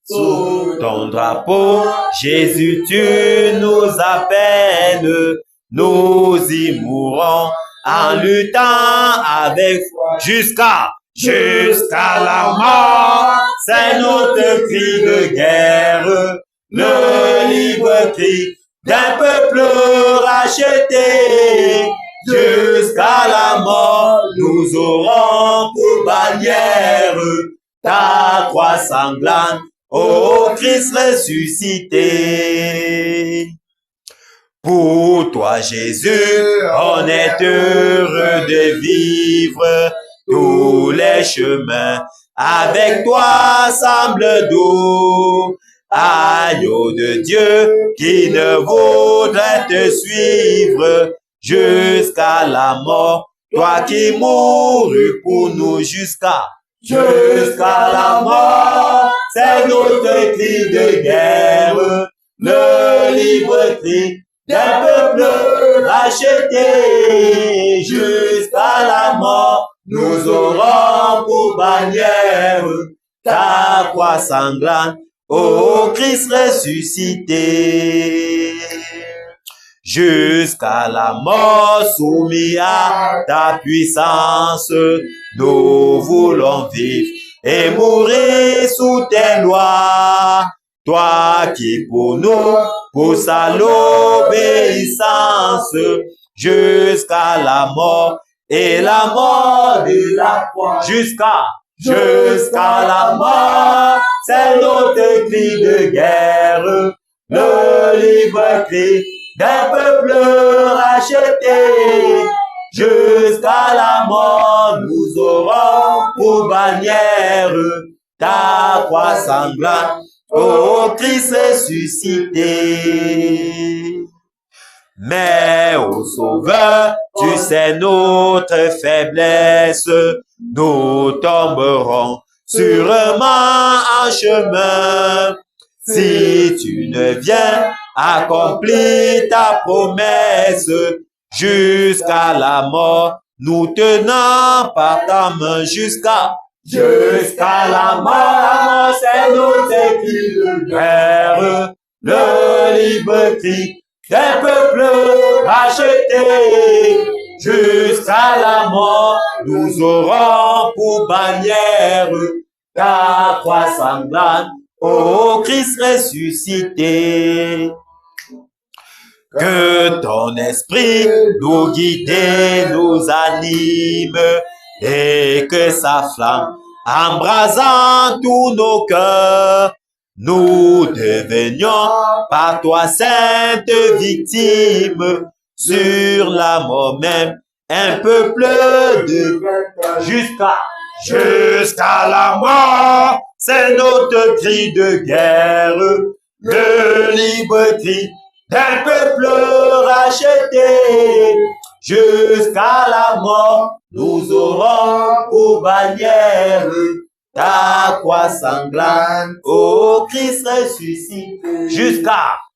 Sous ton drapeau, Jésus, tu nous appelles. Nous y mourrons en luttant avec jusqu'à la mort. C'est notre cri de guerre, le libre cri d'un peuple racheté. Jusqu'à la mort, nous aurons pour bannière ta croix sanglante, ô Christ ressuscité. Pour toi, Jésus, on est heureux de vivre. Tous les chemins avec toi semblent doux. Agneau de Dieu qui ne voudrait te suivre jusqu'à la mort, toi qui mourus pour nous jusqu'à la mort. C'est notre cri de guerre, le libre cri d'un peuple racheté. Jusqu'à la mort, nous aurons pour bannière ta croix sanglante, ô Christ ressuscité. Jusqu'à la mort, soumis à ta puissance, nous voulons vivre et mourir sous tes lois. Toi qui pour nous pousse à l'obéissance, jusqu'à la mort et la mort de la croix. Jusqu'à la mort, c'est notre cri de guerre, le libre cri d'un peuple racheté. Jusqu'à la mort, nous aurons pour bannière ta croix sanglante, ô Christ ressuscité. Mais, ô Sauveur, tu sais notre faiblesse, nous tomberons sûrement en chemin. Si tu ne viens accomplir ta promesse jusqu'à la mort, nous tenons par ta main jusqu'à la mort, c'est notre cri de guerre, le libre cri d'un peuple racheté. Jusqu'à la mort, nous aurons pour bannière ta croix sanglante, ô Christ ressuscité. Que ton esprit nous guide, nous anime, et que sa flamme embrasant tous nos cœurs, nous devenions par toi sainte victime, sur la mort même, un peuple de jusqu'à la mort, c'est notre cri de guerre, le libre cri d'un peuple racheté. Jusqu'à la mort, nous aurons pour bannière ta croix sanglante, ô Christ ressuscité.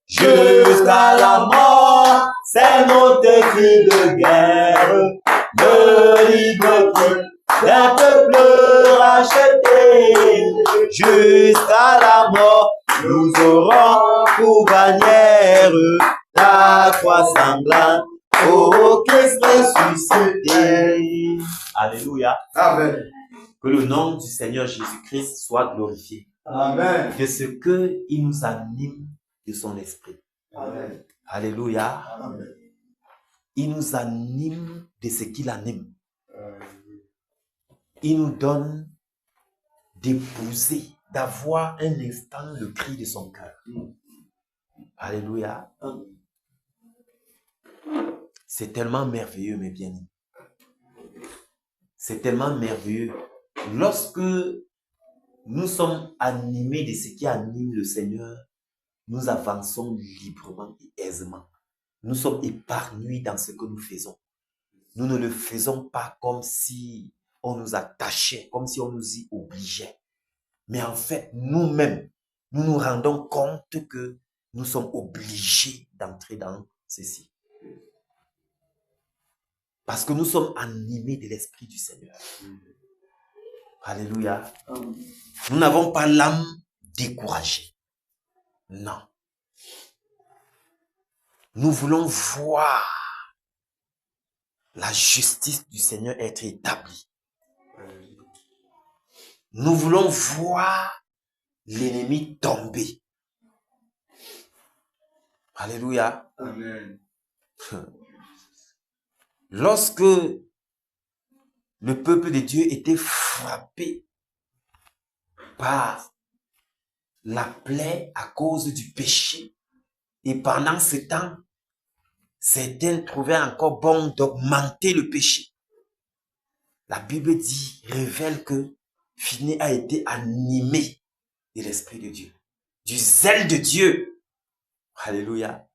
Jusqu'à la mort, c'est notre cri de guerre, le libre cri d'un peuple racheté. Jusqu'à la mort, nous aurons pour bannière ta croix sanglante, ô Christ ressuscité. Alléluia. Amen. Que le nom du Seigneur Jésus-Christ soit glorifié. Amen. De ce qu'il nous anime de son esprit. Amen. Alléluia. Amen. Il nous anime de ce qu'il anime. Il nous donne d'épouser, d'avoir un instant le cri de son cœur. Alléluia. C'est tellement merveilleux, mes bien-aimés. C'est tellement merveilleux. Lorsque nous sommes animés de ce qui anime le Seigneur, nous avançons librement et aisément. Nous sommes épargnés dans ce que nous faisons. Nous ne le faisons pas comme si on nous attachait, comme si on nous y obligeait. Mais en fait, nous-mêmes, nous nous rendons compte que nous sommes obligés d'entrer dans ceci. Parce que nous sommes animés de l'Esprit du Seigneur. Alléluia. Nous n'avons pas l'âme découragée. Non. Nous voulons voir la justice du Seigneur être établie. Nous voulons voir l'ennemi tomber. Alléluia. Amen. Lorsque le peuple de Dieu était frappé par la plaie à cause du péché, et pendant ce temps, certains trouvaient encore bon d'augmenter le péché. La Bible dit, révèle que Phinéas a été animé de l'Esprit de Dieu, du zèle de Dieu. Alléluia.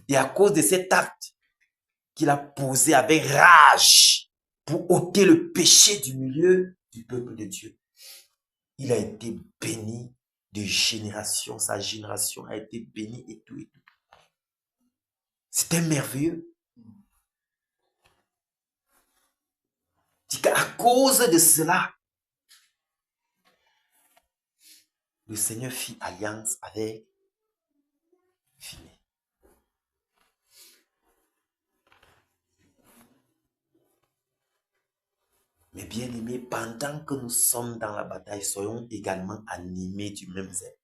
Et à cause de cet acte qu'il a posé avec rage pour ôter le péché du milieu du peuple de Dieu, il a été béni de génération. Sa génération a été bénie et tout et tout. C'était merveilleux. À cause de cela, le Seigneur fit alliance avec Phinéas. Mais bien aimés, pendant que nous sommes dans la bataille, soyons également animés du même zèle.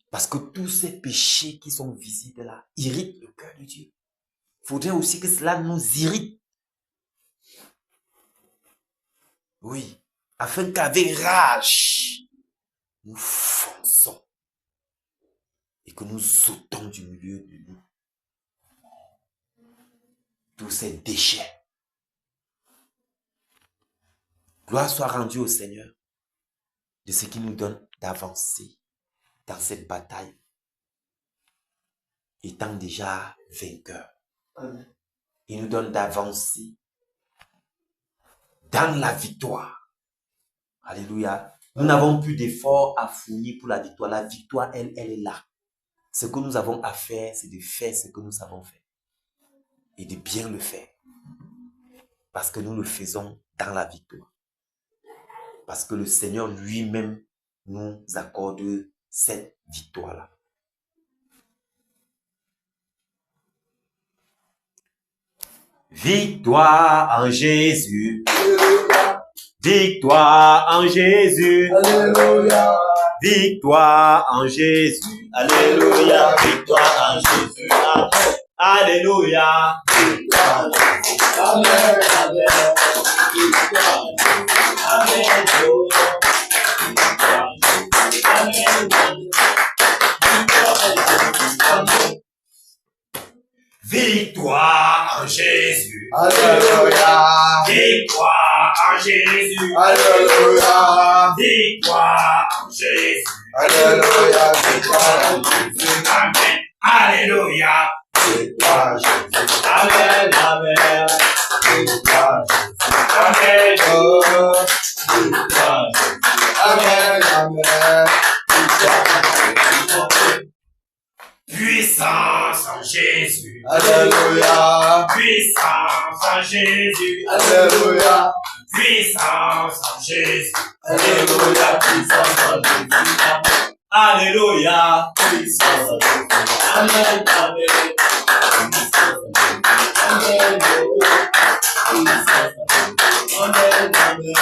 Parce que tous ces péchés qui sont visibles là irritent le cœur de Dieu. Il faudrait aussi que cela nous irrite. Oui, afin qu'avec rage, nous fonçons et que nous ôtons du milieu de nous tous ces déchets. Gloire soit rendue au Seigneur de ce qui nous donne d'avancer dans cette bataille, étant déjà vainqueurs. Il nous donne d'avancer dans la victoire, Alléluia. Nous n'avons plus d'efforts à fournir pour la victoire. La victoire, elle est là. Ce que nous avons à faire, c'est de faire ce que nous savons faire. Et de bien le faire. Parce que nous le faisons dans la victoire. Parce que le Seigneur lui-même nous accorde cette victoire-là. Victoire en Jésus. Alléluia. Victoire en Jésus. Alléluia. Victoire en Jésus. Alléluia. Victoire en Jésus. Alléluia. Amen. Amen. Victoire en Jésus. Alléluia. Victoire en Jésus. Alléluia. Victoire en Jésus. Alléluia. Victoire en Jésus. Amen. Alléluia. Victoire en Jésus. Amen. Amen. Victoire en Amen. Jésus. Oh. Victoire en Jésus. Amen. Amen. Victoire en Jésus. Puissance en Jésus. Alléluia. Puissance en Jésus. Alléluia. Puissance en Jésus. Alléluia. Puissance en Jésus. Alléluia. Puissance en Jésus. Amen. Amen. Amen. Amen. Amen.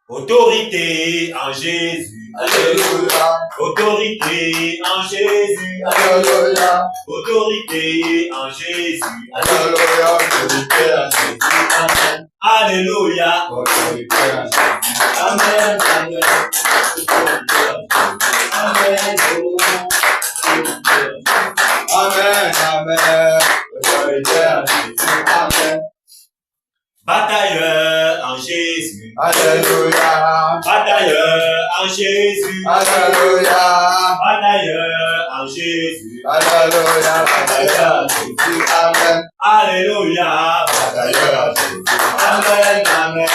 Autorité en Jésus. Alléluia. Autorité en Jésus. Alléluia. Autorité en Jésus. Alléluia. Autorité en Jésus. Amen. Alléluia. Autorité en Jésus. Amen. Amen. Amen. Amen. Amen. Autorité en Jésus. Amen. Batailleur en Jésus. Alléluia. Batailleur en Jésus. Alléluia. Batailleur en Jésus. Alléluia. Batailleur en Jésus. Amen. Alléluia. Batailleur en Jésus. Amen. Amen.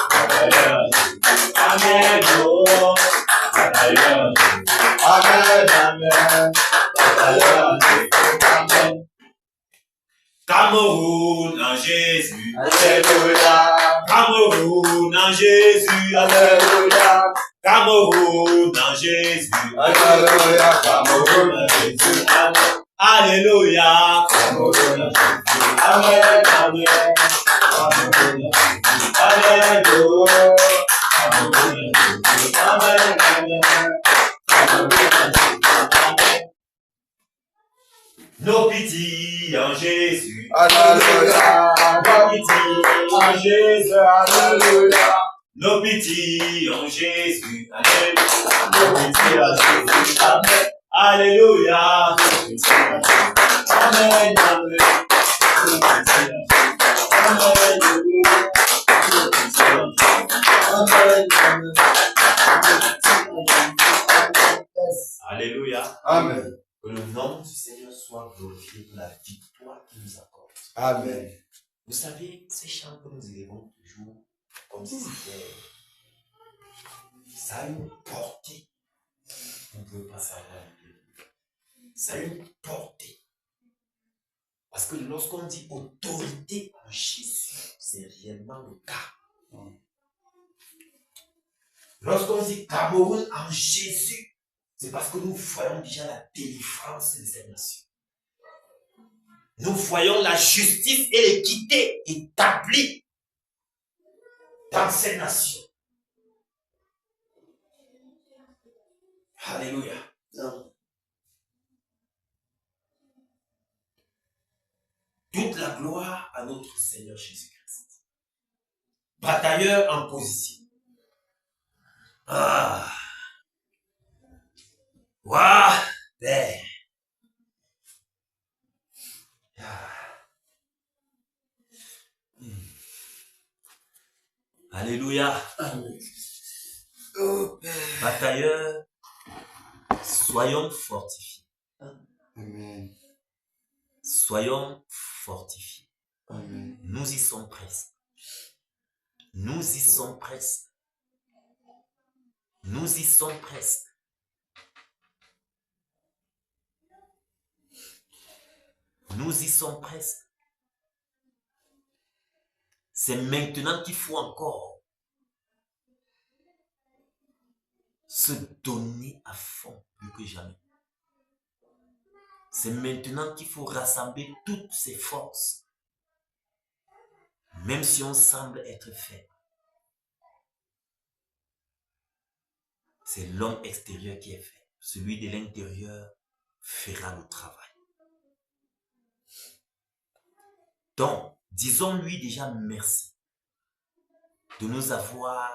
Batailleur en Jésus. Amen. Oh. Batailleur en Jésus. Amen. Amen. Batailleur en Jésus. Amen. Cameroun en Jésus. Alléluia. Cameroun en Jésus. Alléluia. Cameroun en Jésus. Alléluia. Cameroun en Jésus. Amen. Alléluia. Cameroun en Jésus. Amen. Amen. Cameroun en Jésus. Alléluia. Cameroun en Jésus. Amen. Amen. Cameroun en Jésus. Amen. Nos pitiés en Jésus. Alléluia. Nos pitiés en Jésus. Alléluia. Nos pitiés en Jésus. Amen. Alléluia. Amen. Alléluia. Amen. Que le nom du Seigneur soit glorifié pour la victoire qu'il nous accorde. Amen. Vous savez, ces chants que nous élevons toujours, comme si c'était, ça a une portée. On ne peut pas savoir. Ça a une portée. Parce que lorsqu'on dit autorité en Jésus, c'est réellement le cas. Lorsqu'on dit Cameroun en Jésus, c'est parce que nous voyons déjà la délivrance de cette nation. Nous voyons la justice et l'équité établies dans cette nation. Alléluia. Toute la gloire à notre Seigneur Jésus-Christ. Batailleur en position. Ah. Waouh. Père. Alléluia. Amen. Oh, batailleur, soyons fortifiés. Amen. Soyons fortifiés. Amen. Nous y sommes presque. Nous y sommes presque. Nous y sommes presque. Nous y sommes presque. C'est maintenant qu'il faut encore se donner à fond plus que jamais. C'est maintenant qu'il faut rassembler toutes ses forces. Même si on semble être faible. C'est l'homme extérieur qui est fait. Celui de l'intérieur fera le travail. Donc, disons-lui déjà merci de nous avoir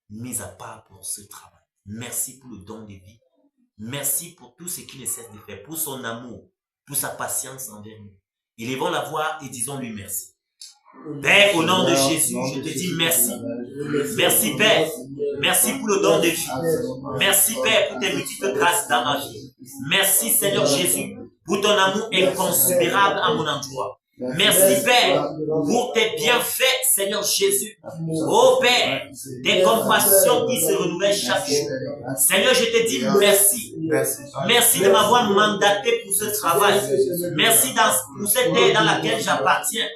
mis à part pour ce travail. Merci pour le don de vie. Merci pour tout ce qu'il ne cesse de faire, pour son amour, pour sa patience envers nous. Élevons la voix et disons-lui merci. Père, au nom de Jésus, je te dis merci. Merci, Père. Merci pour le don de vie. Merci, Père, pour tes multiples grâces dans ma vie. Merci, Seigneur Jésus, pour ton amour inconsidérable à mon endroit. Merci, Père, pour tes bienfaits, Seigneur Jésus. Oh, Père, tes compassions qui se renouvellent chaque jour. Seigneur, je te dis merci. Merci de m'avoir mandaté pour ce travail. Merci pour cette terre dans laquelle j'appartiens.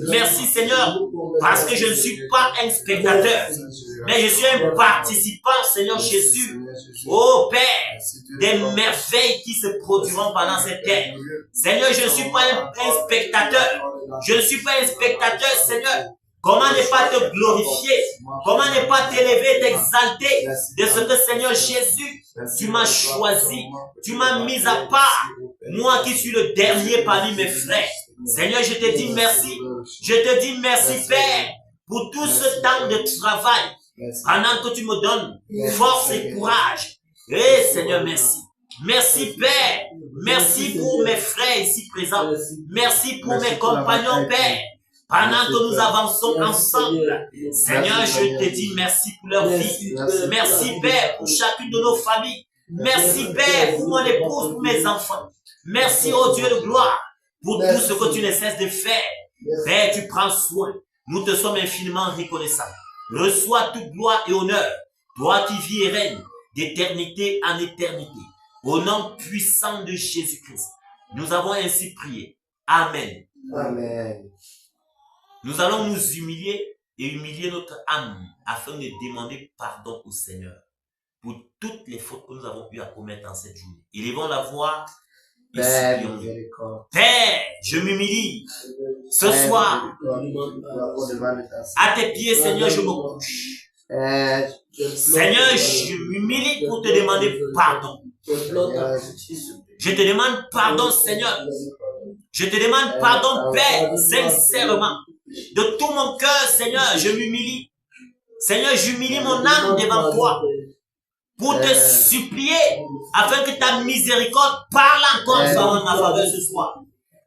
Merci, Seigneur, parce que je ne suis pas un spectateur, mais je suis un participant, Seigneur Jésus. Oh, Père, des merveilles qui se produiront pendant cette terre. Seigneur, je ne suis pas un spectateur. Je ne suis pas un spectateur, Seigneur. Comment ne pas te glorifier? Comment ne pas t'élever, t'exalter de ce que, Seigneur Jésus, tu m'as choisi, tu m'as mis à part, moi qui suis le dernier parmi mes frères. Seigneur, je te dis merci. Je te dis merci, Père, pour tout ce temps de travail, pendant que tu me donnes force et courage. Eh, Seigneur, merci. Merci, Père. Merci pour mes frères ici présents. Merci pour mes compagnons, Père. Pendant que nous avançons ensemble, Seigneur, je te dis merci pour leur vie. Merci, Père, pour chacune de nos familles. Merci, Père, pour mon épouse, pour mes enfants. Merci, oh Dieu de gloire, pour tout ce que tu ne cesses de faire. Père, tu prends soin. Nous te sommes infiniment reconnaissants. Reçois toute gloire et honneur. Toi qui vis et règnes d'éternité en éternité. Au nom puissant de Jésus-Christ. Nous avons ainsi prié. Amen. Amen. Nous allons nous humilier et humilier notre âme afin de demander pardon au Seigneur pour toutes les fautes que nous avons eu à commettre en cette journée. Élevons la voix et supplions-le. Père, je m'humilie ce soir. À tes pieds, Seigneur, je me couche. Seigneur, je m'humilie pour te demander pardon. Je te demande pardon, Seigneur. Je te demande pardon, Père, sincèrement. De tout mon cœur, Seigneur, je m'humilie. Seigneur, j'humilie mon âme devant toi pour te supplier afin que ta miséricorde parle encore en ma faveur ce soir.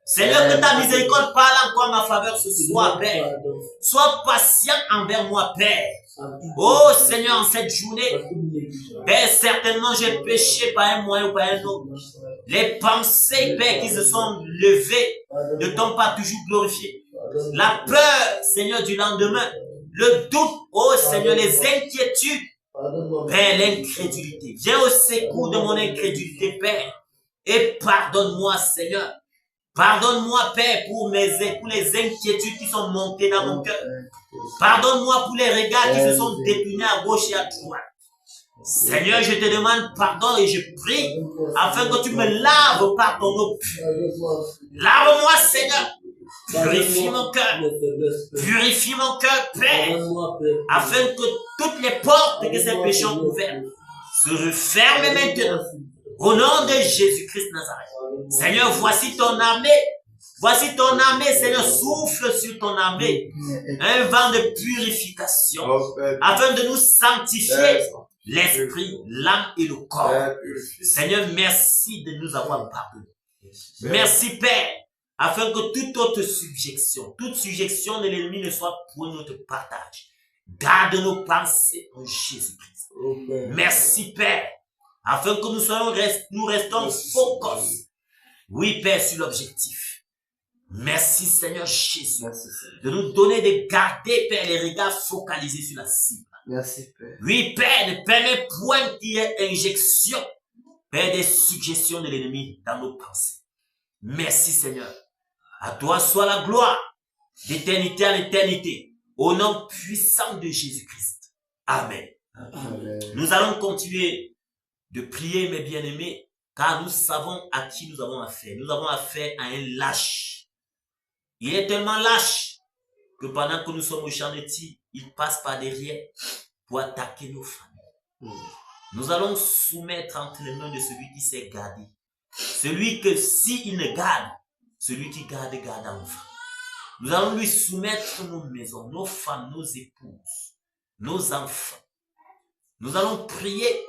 Seigneur, que ta miséricorde parle encore en ma faveur ce soir, Père. Sois patient envers moi, Père. Oh Seigneur, en cette journée, Père, certainement j'ai péché par un moyen ou par un autre. Les pensées, Père, qui se sont levées ne t'ont pas toujours glorifié. La peur, Seigneur, du lendemain, le doute, oh Seigneur, les inquiétudes, Père, l'incrédulité. Viens au secours de mon incrédulité, Père, et pardonne-moi, Seigneur. Pardonne-moi, Père, pour les inquiétudes qui sont montées dans mon cœur. Pardonne-moi pour les regards qui se sont détournés à gauche et à droite. Seigneur, je te demande pardon et je prie afin que tu me laves par ton eau pure. Lave-moi, Seigneur. Purifie mon cœur. Purifie mon cœur, Père, afin que toutes les portes que ces péchés ont ouvertes se referment maintenant. Au nom de Jésus-Christ Nazareth. Seigneur, voici ton armée. Voici ton armée, Seigneur, souffle sur ton armée. Un vent de purification afin de nous sanctifier l'esprit, l'âme et le corps. Seigneur, merci de nous avoir pardonné. Merci, Père, afin que toute autre subjection de l'ennemi ne soit pour notre partage. Garde nos pensées en Jésus-Christ. Merci, Père, afin que nous restons focus. Oui, Père, sur l'objectif. Merci Seigneur Jésus. Merci, Seigneur. De nous donner de garder, Père, les regards focalisés sur la cible. Merci, Père. Oui, Père, ne permet point qu'il y ait injection, Père, des suggestions de l'ennemi dans nos pensées. Merci Seigneur. À toi soit la gloire, d'éternité en éternité, au nom puissant de Jésus-Christ. Amen. Amen. Nous allons continuer de prier, mes bien-aimés, car nous savons à qui nous avons affaire. Nous avons affaire à un lâche. Il est tellement lâche que pendant que nous sommes au champ de tir, il passe par derrière pour attaquer nos familles. Nous allons soumettre entre les mains de celui qui s'est gardé. Celui que s'il ne garde, celui qui garde, garde enfin. Nous allons lui soumettre nos maisons, nos femmes, nos épouses, nos enfants. Nous allons prier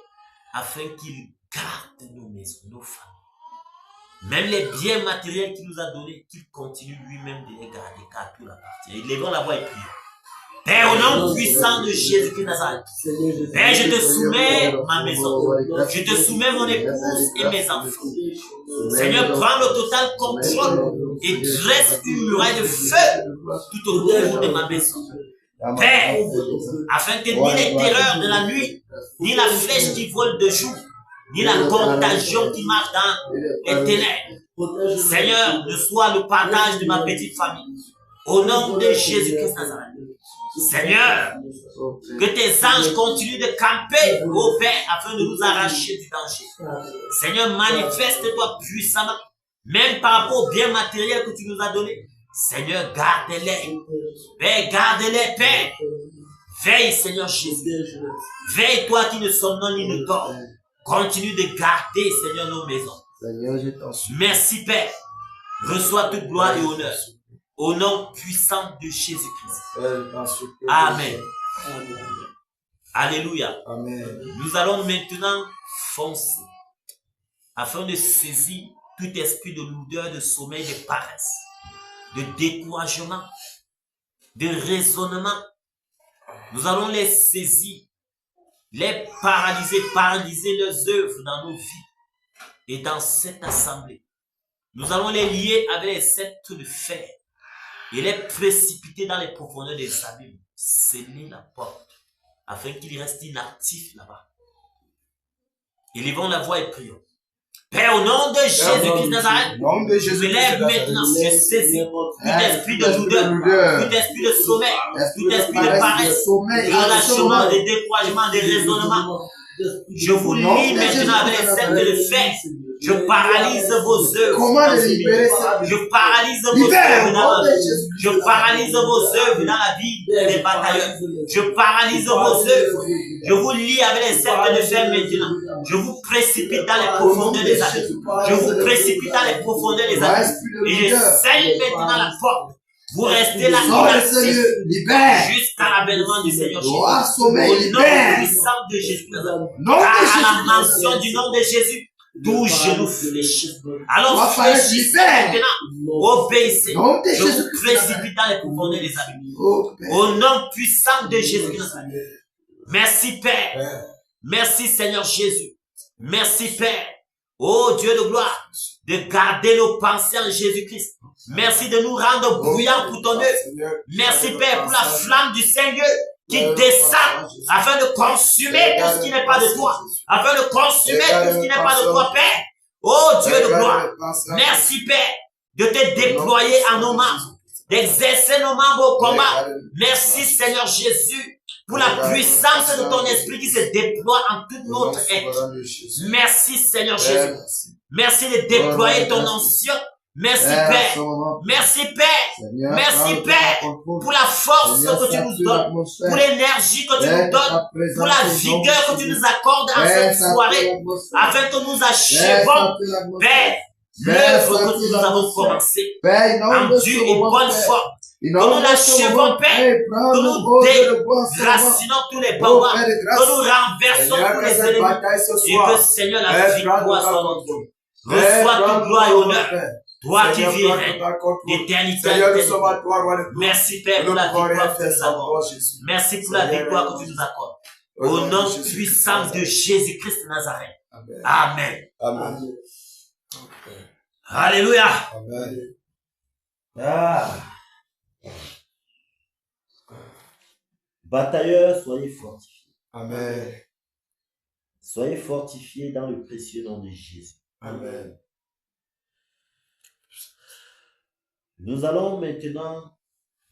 afin qu'il garde nos maisons, nos familles. Même les biens matériels qu'il nous a donnés, qu'il continue lui-même de les garder, car tout l'appartient. Élevons la voix et prions. Père, au nom puissant de Jésus-Christ Nazareth, Père, je te soumets ma maison, je te soumets mon épouse et mes enfants. Seigneur, prends le total contrôle et dresse une muraille de feu tout autour de ma maison. Père, afin que ni les terreurs de la nuit, ni la flèche qui vole de jour, ni la contagion qui marche dans les ténèbres, Seigneur, ne soit le partage de ma petite famille. Au nom de Jésus-Christ Nazareth. Seigneur, que tes anges continuent de camper, ô Père, afin de nous arracher du danger. Seigneur, manifeste-toi puissamment, même par rapport aux biens matériels que tu nous as donnés. Seigneur, garde-les. Père, garde-les, Père. Veille, Seigneur Jésus. Veille, toi qui ne sommes ni ne dors. Continue de garder, Seigneur, nos maisons. Seigneur, je t'en supplie. Merci, Père. Reçois toute gloire et honneur. Au nom puissant de Jésus-Christ. Amen. Amen. Alléluia. Amen. Nous allons maintenant foncer afin de saisir tout esprit de lourdeur, de sommeil, de paresse, de découragement, de raisonnement. Nous allons les saisir, les paralyser leurs œuvres dans nos vies et dans cette assemblée. Nous allons les lier avec les sceptres de fer et les précipiter dans les profondeurs des abîmes. Sceller la porte afin qu'ils restent inactifs là-bas. Élevons la voix et prions. Père, au nom de Jésus-Christ Nazareth, je me lève maintenant, je saisis tout esprit de douleur, tout esprit de sommeil, tout esprit de paresse, de relâchement, de découragement, de raisonnement. Je vous lie maintenant avec les sceptres de fer. Je paralyse vos œuvres. Comment les libérer? Je paralyse vos œuvres dans la vie. Je paralyse vos œuvres dans la vie des batailleurs. Je paralyse vos œuvres. Je vous lie avec les sceptres de fer maintenant. Je vous précipite dans les profondeurs des abîmes. Je vous précipite dans les profondeurs des abîmes. Et je scelle maintenant la porte. Vous restez là inactifs jusqu'à l'avènement du Seigneur Jésus. Au nom puissant de Jésus. Car à la mention du nom de Jésus, tout genou fléchit. Alors fléchissez maintenant. Obéissez. Je vous précipite dans les profondeurs des abîmes. Au nom puissant de Jésus. Merci Père. Merci Seigneur Jésus. Merci Père. Oh Dieu de gloire, de garder nos pensées en Jésus-Christ. Merci de nous rendre bruyants pour ton œuvre. Merci Père pour la flamme du Seigneur qui descend afin de consumer tout ce qui n'est pas de toi. Afin de consumer tout ce qui n'est pas de toi, Père. Oh Dieu de gloire. Merci Père de te déployer en nos membres, d'exercer nos membres au combat. Merci Seigneur Jésus pour la puissance de ton esprit qui se déploie en tout notre être. Merci Seigneur Jésus. Merci de déployer ton onction. Merci Père. Merci Père. Merci Père pour la force que tu nous donnes, pour l'énergie que tu nous donnes, pour la vigueur que tu nous accordes en cette soirée, afin que nous achevons, Père, l'œuvre que nous avons commencée en due et bonne forme. Que nous l'achevons, Père, que nous déracinons tous les barbares, que nous renversons tous les ennemis, et que Seigneur, la victoire soit notre Dieu. Reçois toute gloire et honneur. Toi qui vis d'éternité à éternité. Merci Père pour la victoire que tu nous accordes. Merci pour la victoire que tu nous accordes. Au nom puissant de Jésus-Christ de Nazareth. Amen. Amen. Alléluia. Amen. Ah. Batailleurs, soyez fortifiés. Amen. Soyez fortifiés dans le précieux nom de Jésus. Amen. Nous allons maintenant,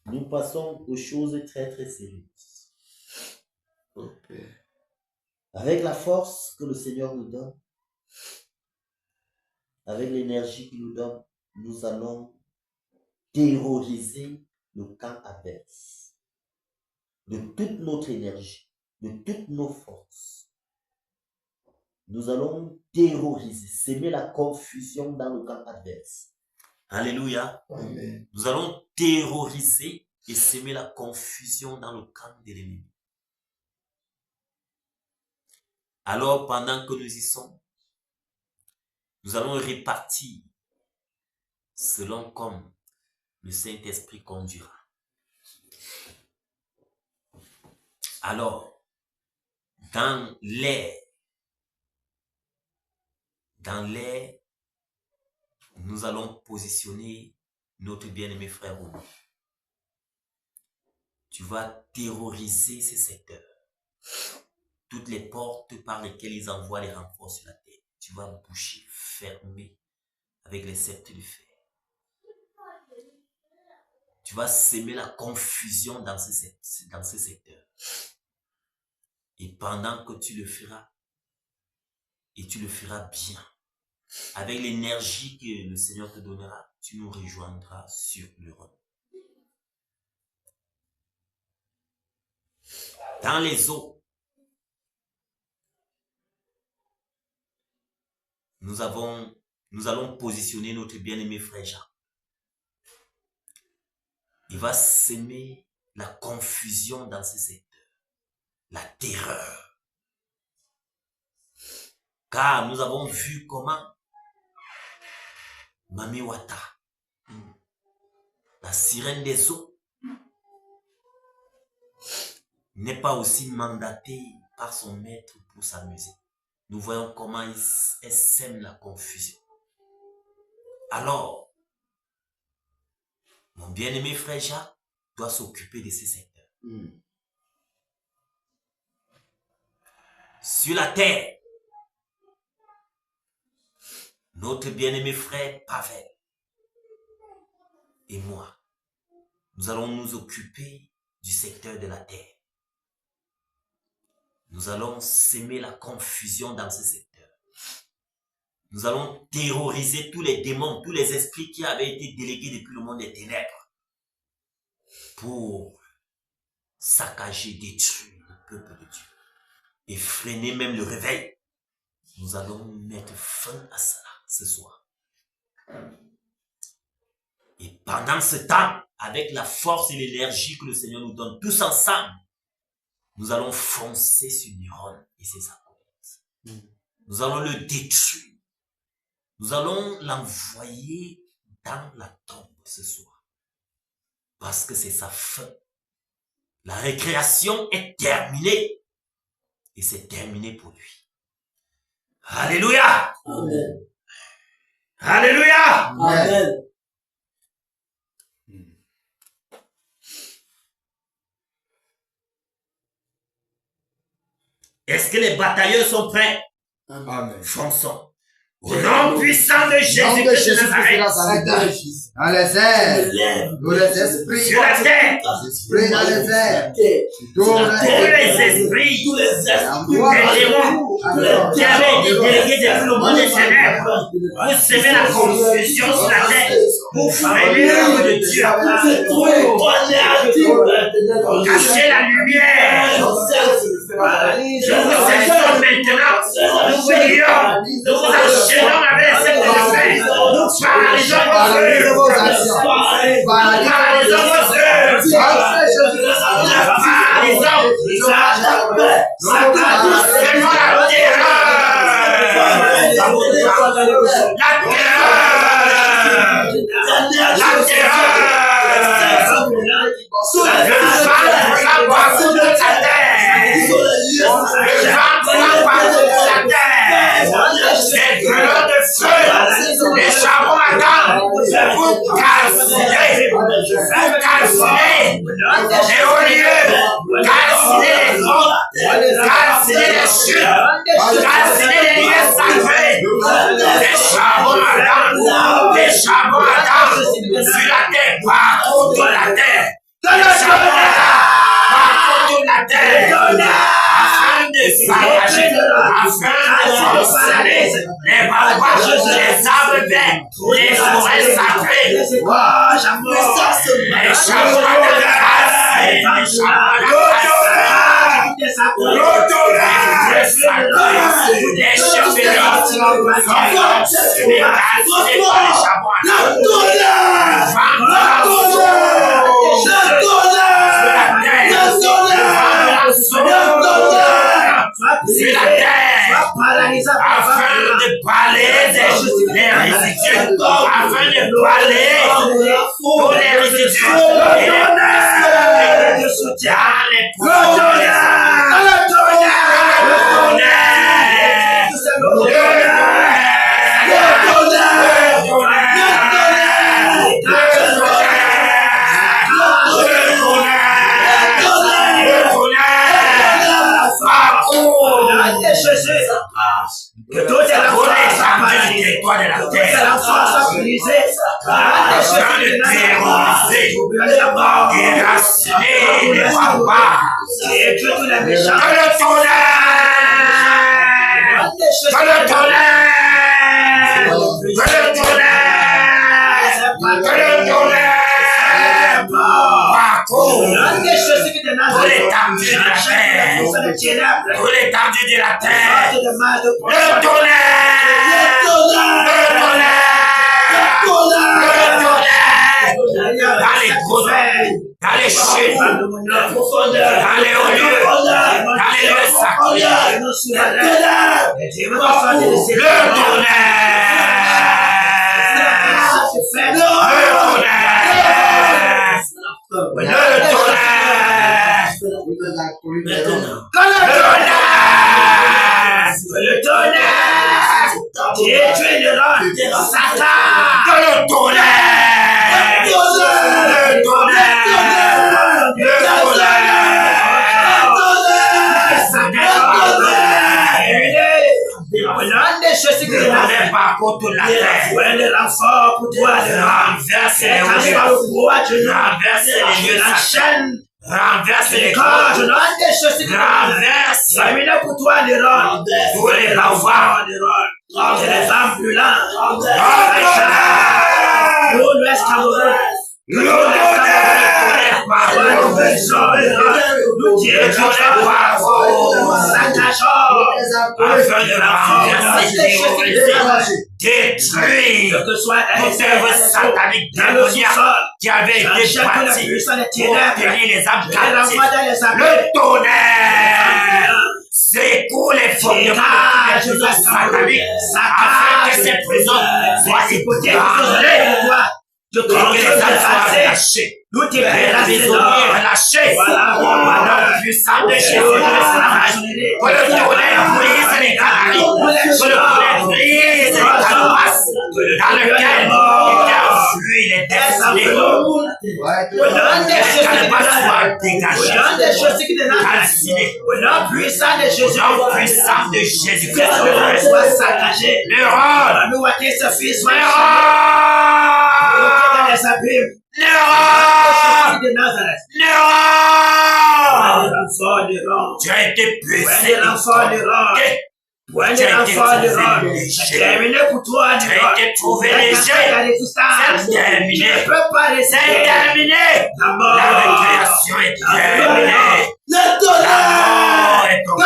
nous passons aux choses très très sérieuses. Ok. Avec la force que le Seigneur nous donne, avec l'énergie qu'il nous donne, nous allons terroriser le camp adverse. De toute notre énergie, de toutes nos forces. Nous allons terroriser, semer la confusion dans le camp adverse. Alléluia. Amen. Nous allons terroriser et semer la confusion dans le camp de l'ennemi. Alors, pendant que nous y sommes, nous allons répartir selon comme le Saint-Esprit conduira. Alors, dans l'air, nous allons positionner notre bien-aimé frère Romain. Tu vas terroriser ces secteurs. Toutes les portes par lesquelles ils envoient les renforts sur la terre, tu vas boucher, fermer avec les sceptres de fer. Tu vas semer la confusion dans ces secteurs. Et pendant que tu le feras, et tu le feras bien, avec l'énergie que le Seigneur te donnera, tu nous rejoindras sur le Rhône. Dans les eaux, nous allons positionner notre bien-aimé frère Jean. Il va semer la confusion dans ces secteurs, la terreur. Car nous avons vu comment Mami Wata, la sirène des eaux, n'est pas aussi mandatée par son maître pour s'amuser. Nous voyons comment elle sème la confusion. Alors, mon bien-aimé frère Jacques doit s'occuper de ces secteurs. Sur la terre, notre bien-aimé frère Pavel et moi, nous allons nous occuper du secteur de la terre. Nous allons semer la confusion dans ce secteur. Nous allons terroriser tous les démons, tous les esprits qui avaient été délégués depuis le monde des ténèbres pour saccager, détruire le peuple de Dieu et freiner même le réveil. Nous allons mettre fin à cela ce soir. Et pendant ce temps, avec la force et l'énergie que le Seigneur nous donne, tous ensemble, nous allons foncer sur Néron et ses acolytes. Nous allons le détruire. Nous allons l'envoyer dans la tombe ce soir. Parce que c'est sa fin. La récréation est terminée. Et c'est terminé pour lui. Alléluia! Amen. Alléluia! Amen. Est-ce que les batailleurs sont prêts? Amen. Fonçons. Au nom puissant de Jésus-Christ de Nazareth, Dans les airs, nous les esprits, sur la terre, esprits dans les airs, tous les esprits, les démons, qui avaient été délégués depuis le monde des ténèbres, pour semer la confusion sur la terre, pour freiner l'œuvre de Dieu, pour cacher la lumière. Je vous sélectionne maintenant, nous veillons, nous vous enchaînons avec cette affaire, nous paralysons vos œuvres, paralysons vos œuvres, paralysons la terreur, les charbons à table, vous cassez charbons ardents, des charbons ardents sur la terre, partout sur la terre. Des charbons ardents partout sur la terre. Afin de saccager, afin de sorceler les barbages, les arbres verts, les forêts sacrées. Les charbons ardents cassés, les charbons ardents cassés. Les chefferies, sur la terre, afin de balayer les résidus, afin de balayer tous les résidus et les soutiens, les que toutes les forces du territoire de la terre soient brisées, afin de terroriser, déraciner les barbares, et que tous les méchants, que le tonnerre, que le tonnerre, que le tonnerre, que le tonnerre, parcourt pour l'étendue de la terre, pour l'étendue de la terre, le tonnerre, le tonnerre, dans les trous, dans les chutes, dans les hauts lieux, dans les lieux sacrés, le le tonnerre, détruit le rôle de Satan, le tonnerre, le tonnerre, par contre la terre, le renfort pour toi, renverse les lieux, renverse les lieux, la chaîne, renverse les corps, renverse, pour toi les rôles, pour les renvoirs, les ambulants, l'Ouest Cameroun, détruire toute œuvre satanique démoniaque qui avait été bâtie pour tenir les âmes captives. Le tonnerre secoue les fondements de toutes les prisons sataniques afin que ces prisons soient ébranlées. Que les âmes soient relâchées. Que les prisonniers relâchés au nom puissant de Jésus-Christ. Que le tonnerre brise les canaries. Que le tonnerre brise les calabasses dans lequel étaient enfouis les destinés. Que les calabasses soient dégagées, calcinées. Au nom puissant de Jésus-Christ. Le rôle. Tu as été blessé, l'enfant de Rome. Tu as été terminé pour toi, tu as été trouvé léger. C'est terminé. C'est terminé. La récréation est terminée. Le tonnerre est tombé.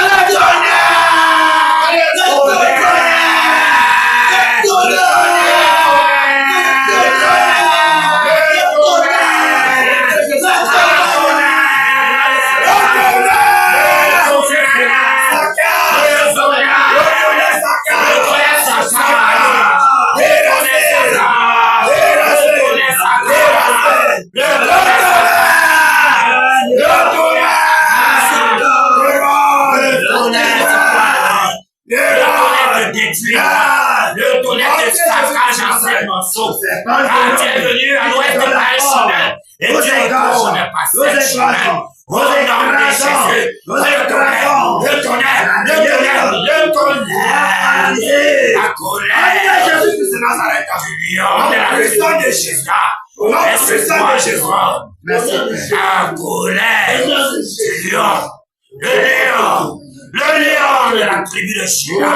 Le tonnerre de saccage en seul morceau. Quand tu es venu à l'ouest de Paris-Chemin, et tu retournes par ce chemin, Au nom de Jésus. Le tonnerre. La colère. Jésus de Nazareth. De la puissance de Jésus. Merci. La colère. Le lion de la tribu de Juda.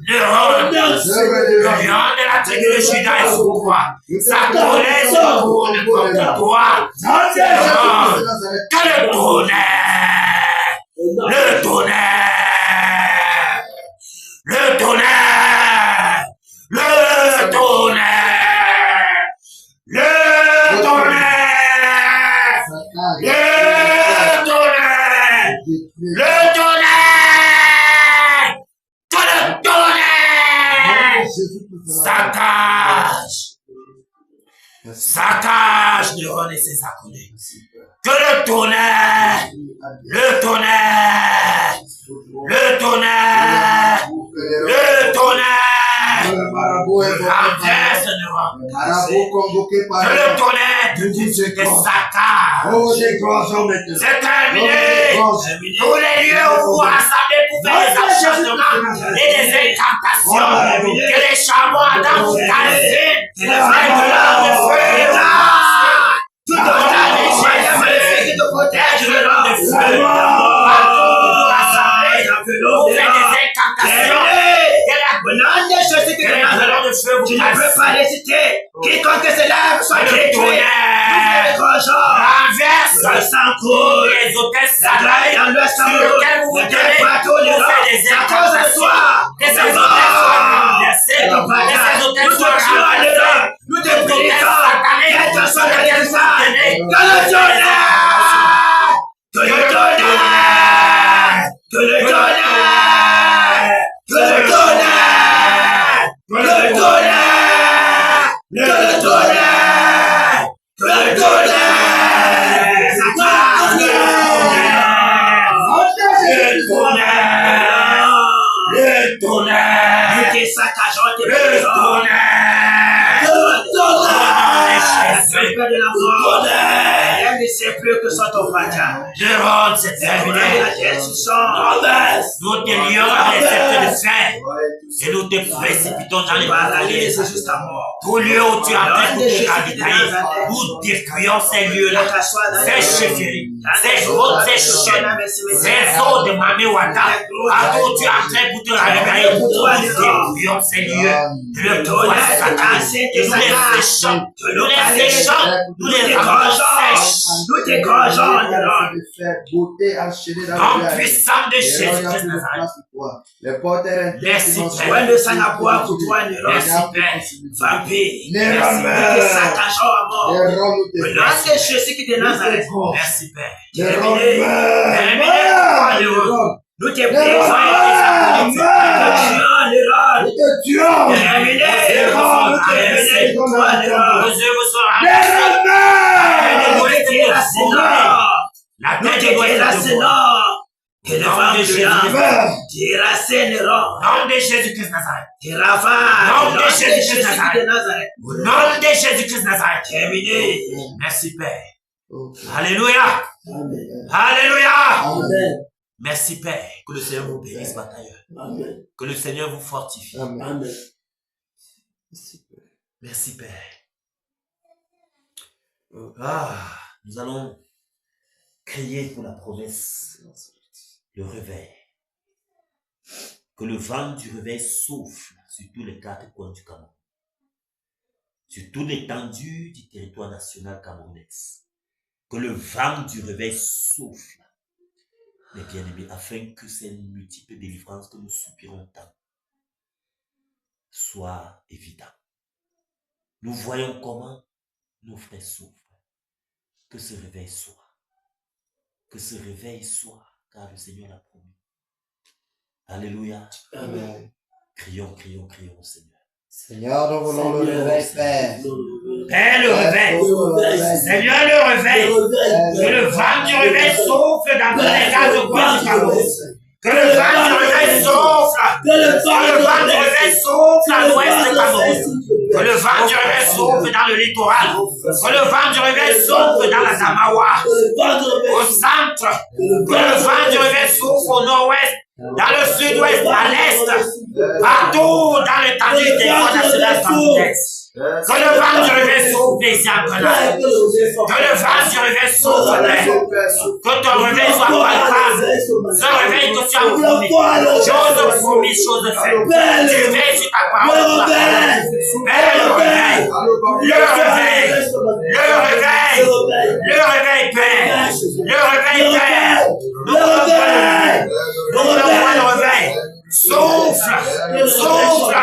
Le lion de la tribu de Juda est sur toi. Sa colère se tourne contre toi. Que le tonnerre. Saccage Néron et ses acolytes. Que le tonnerre renverse Néron. Que le tonnerre te saccage. C'est terminé. Tous les lieux où vous rassemblez pour faire des enchantements et des incantations. Que les charbons ardents vous calcinent. Que les flammes de feu. Tout le monde qui te protège le nom de feu. Partout où vous rassemblez, vous faites des incantations. Tu ne peux pas réciter. Quiconque se lève soit détruit. Renverse le sang coule. Les hôtels sacrés sur lesquels vous vous tenez. Vous faites des incantations. Que ces hôtels soient renversés. Que ces hôtels soient renversés. Nous te prions. Sur lesquels vous vous tenez. Que le tonnerre. Que le tonnerre. Que le tonnerre. Que le tonnerre. Que le tonnerre! Que le tonnerre! Que le tonnerre! Le tonnerre! Le tonnerre! Nous te saccageons tes maisons. Le tonnerre! Le tonnerre! De la mort. Elle ne sait plus que soit ton fracas. Je rentre cette terminée. Nous te lions à l'effet de fer. Et nous te précipitons dans les vallées. Tout lieu où tu as fait pour te ravitailler, nous détruisons ces lieux-là, ces chefferies, ces routes, ces chaînes, ces eaux de Mamewata. Partout où tu as fait pour te ravitailler, nous détruisons ces lieux. Le toit Satan, et nous les séchons, nous les rendons sèches. Nous dégrangeons en puissance de Jésus-Christ Nazareth. Merci Père. Le sang à boire pour toi, merci Père. Vampire, merci Père. Saccageons à mort. Le nom de Jésus qui te Nazareth. Merci Père. Terminé. Nous te prions. Nous te tuons. Terminé. La tête doit être que le vent de nom de Jésus-Christ Nazareth. Nom de Jésus-Christ Nazareth. Nom de Jésus-Christ Nazareth. Terminé. Merci Père. Alléluia. Alléluia. Merci Père. Que le Seigneur vous bénisse, batailleur. Que le Seigneur vous fortifie. Amen. Merci Père. Nous allons crier pour la promesse, le réveil. Que le vent du réveil souffle sur tous les 4 coins du Cameroun, sur toute l'étendue du territoire national camerounais. Que le vent du réveil souffle, mes bien-aimés, afin que ces multiples délivrances que nous soupirons tant soient évidentes. Nous voyons comment nos frères souffrent. Que ce réveil soit. Que ce réveil soit, car le Seigneur l'a promis. Alléluia. Amen. Crions au Seigneur. Seigneur, nous voulons le réveil, Père. Père, le réveil. Seigneur, le réveil. Que le vent du réveil souffle dans tous les cas de quoi du Cameroun. Que le vent du réveil souffle. Que le vent du réveil souffle à l'ouest de Cameroun. Que le vent du réveil souffle dans le littoral. Que le vent du réveil souffle dans la Samawa. Au centre. Que le vent du réveil souffle au nord-ouest. Dans le sud-ouest, à l'est. Partout dans l'étendue du territoire national camerounais. Que le vent du réveil souffle ici en Canada. Que le vent du réveil souffle. Que ton réveil soit palpable. Ce réveil que tu as promis. Chose promise, chose faite. Tu veilles sur ta parole. Mais le réveil. Le réveil. Le réveil. Le réveil, Père. Le réveil, Père. Nous voulons voir le réveil. Souffle. Souffle.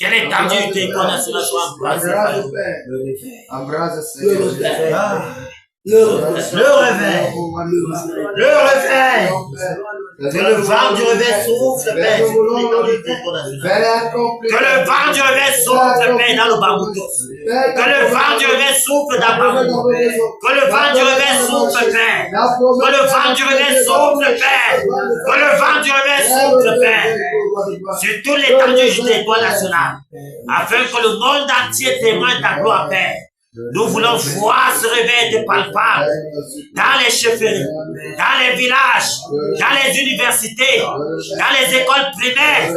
Que l'étendue du territoire national soit embrasée par le réveil. Le réveil. Le réveil. Que le vent du réveil souffle, Père, sur l'étendue du territoire national. Que le vent du réveil souffle, Père, dans le Bamouto. Que le vent du réveil souffle dans Bamouto. Que le vent du réveil souffle, Père. Que le vent du réveil souffle, Père. Que le vent du réveil souffle, Père. Sur toute l'étendue du territoire national. Afin que le monde entier témoigne ta gloire, Père. Nous voulons voir ce réveil de palpable dans les chefferies, dans les villages, dans les universités, dans les écoles primaires.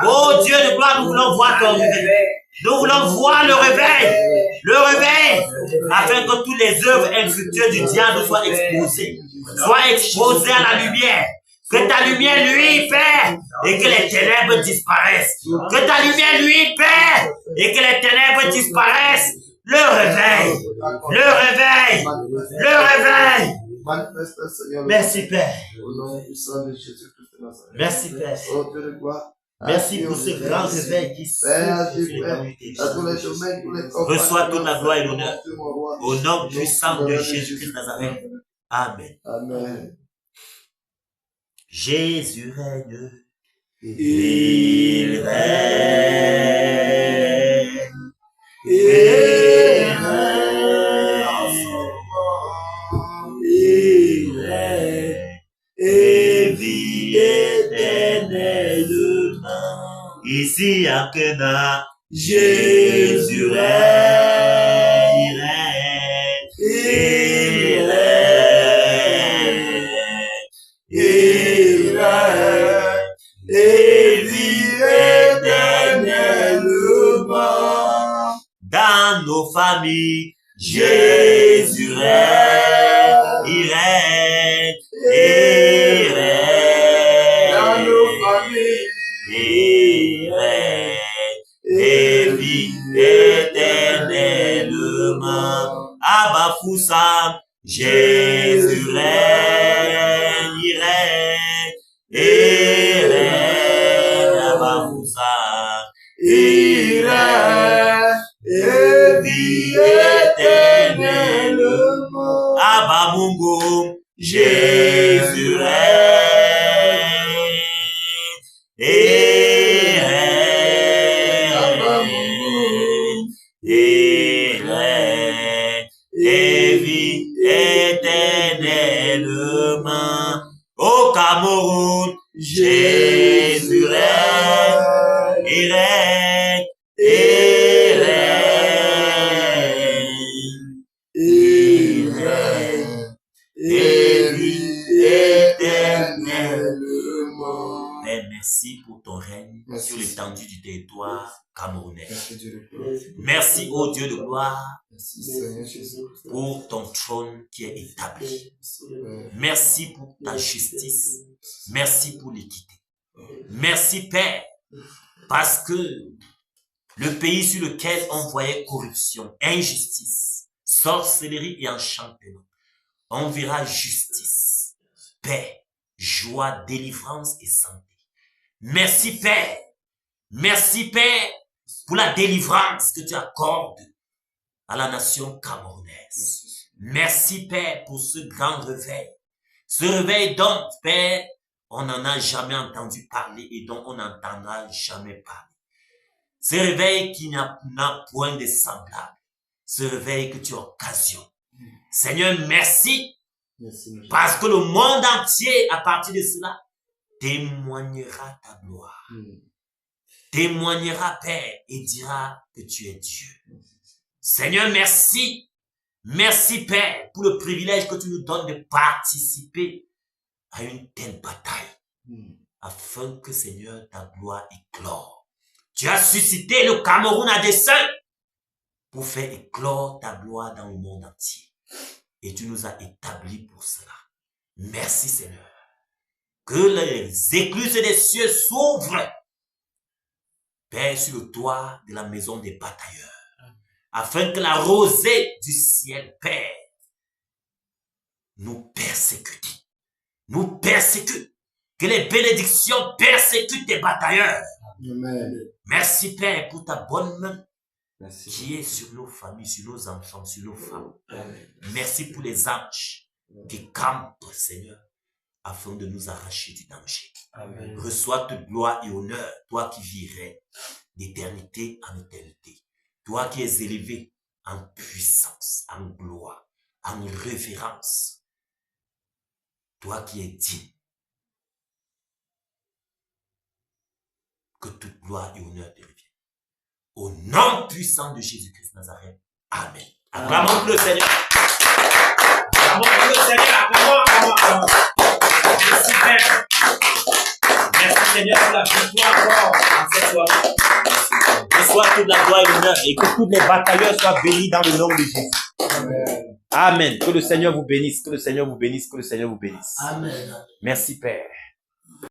Oh Dieu de gloire, nous voulons voir ton réveil. Nous voulons voir le réveil, afin que toutes les œuvres infructueuses du diable soient exposées à la lumière. Que ta lumière lui, Père, et que les ténèbres disparaissent. Que ta lumière lui, Père, et que les ténèbres disparaissent. Le réveil, le réveil, le réveil. Merci Père. Merci Père. Merci pour ce grand réveil qui souffle sur l'humanité. Reçois toute la gloire et l'honneur. Au nom puissant de Jésus-Christ de Nazareth. Amen. Amen. Jésus règne. Il règne. Il règne. Et vit éternellement. Ici à Cana, Jésus règne. Il règne. Il règne. Il règne. Et vit éternellement. Dans nos familles, Jésus règne, il règne, il règne. Dans nos familles, il règne, et vit éternellement. Abba Foussam, Jésus règne, il règne, il règne. Abba Foussam, il règne. Et vie éternellement. Abba Mungo, Jésus règne. Et règne. Abba Mungo, et règne. Et vie éternellement. Au Cameroun, Jésus règne. Il règne. Et règne. Il règne. Et vit éternellement. Père, merci pour ton règne Merci. sur l'étendue du territoire camerounais. merci Dieu de gloire. Merci, ô Dieu de gloire, Merci Seigneur Jésus. pour ton trône qui est établi. Père. Merci pour ta justice. Merci pour l'équité. Merci, Père, parce que le pays sur lequel on voyait corruption, injustice, sorcellerie et enchantement, on verra justice, paix, joie, délivrance et santé. Merci Père. Merci Père pour la délivrance que tu accordes à la nation camerounaise. Merci Père pour ce grand réveil. Ce réveil dont, Père, on n'en a jamais entendu parler et dont on n'entendra jamais parler. Ce réveil qui n'a point de semblable. Ce réveil que tu occasionnes. Seigneur, merci. Parce que le monde entier, à partir de cela, témoignera ta gloire. Témoignera, Père, et dira que tu es Dieu. Seigneur, merci. Merci, Père, pour le privilège que tu nous donnes de participer à une telle bataille. Afin que, Seigneur, ta gloire éclore. Tu as suscité le Cameroun à dessein pour faire éclore ta gloire dans le monde entier. Et tu nous as établis pour cela. Merci, Seigneur. Que les écluses des cieux s'ouvrent, Père, sur le toit de la maison des batailleurs. Afin que la rosée du ciel, Père, nous persécute. Nous persécute. Que les bénédictions persécutent tes batailleurs. Amen. Merci, Père, pour ta bonne main Merci. qui est sur nos familles, sur nos enfants, sur nos femmes. Amen. Merci pour les anges qui campent, Seigneur, afin de nous arracher du danger. Amen. Reçois toute gloire et honneur, toi qui virais d'éternité en éternité. Toi qui es élevé en puissance, en gloire, en révérence. Toi qui es digne. Que toute gloire et honneur te revienne. Au nom puissant de Jésus-Christ de Nazareth. Amen. Acclamons pour le Seigneur. Acclamons pour le Seigneur. Acclamons. Merci Père. Merci Seigneur pour la victoire encore en cette soirée. Reçois toute la gloire et l'honneur et que tous les batailleurs soient bénis dans le nom de Jésus. Amen. Amen. Que le Seigneur vous bénisse. Que le Seigneur vous bénisse. Que le Seigneur vous bénisse. Amen. Merci Père.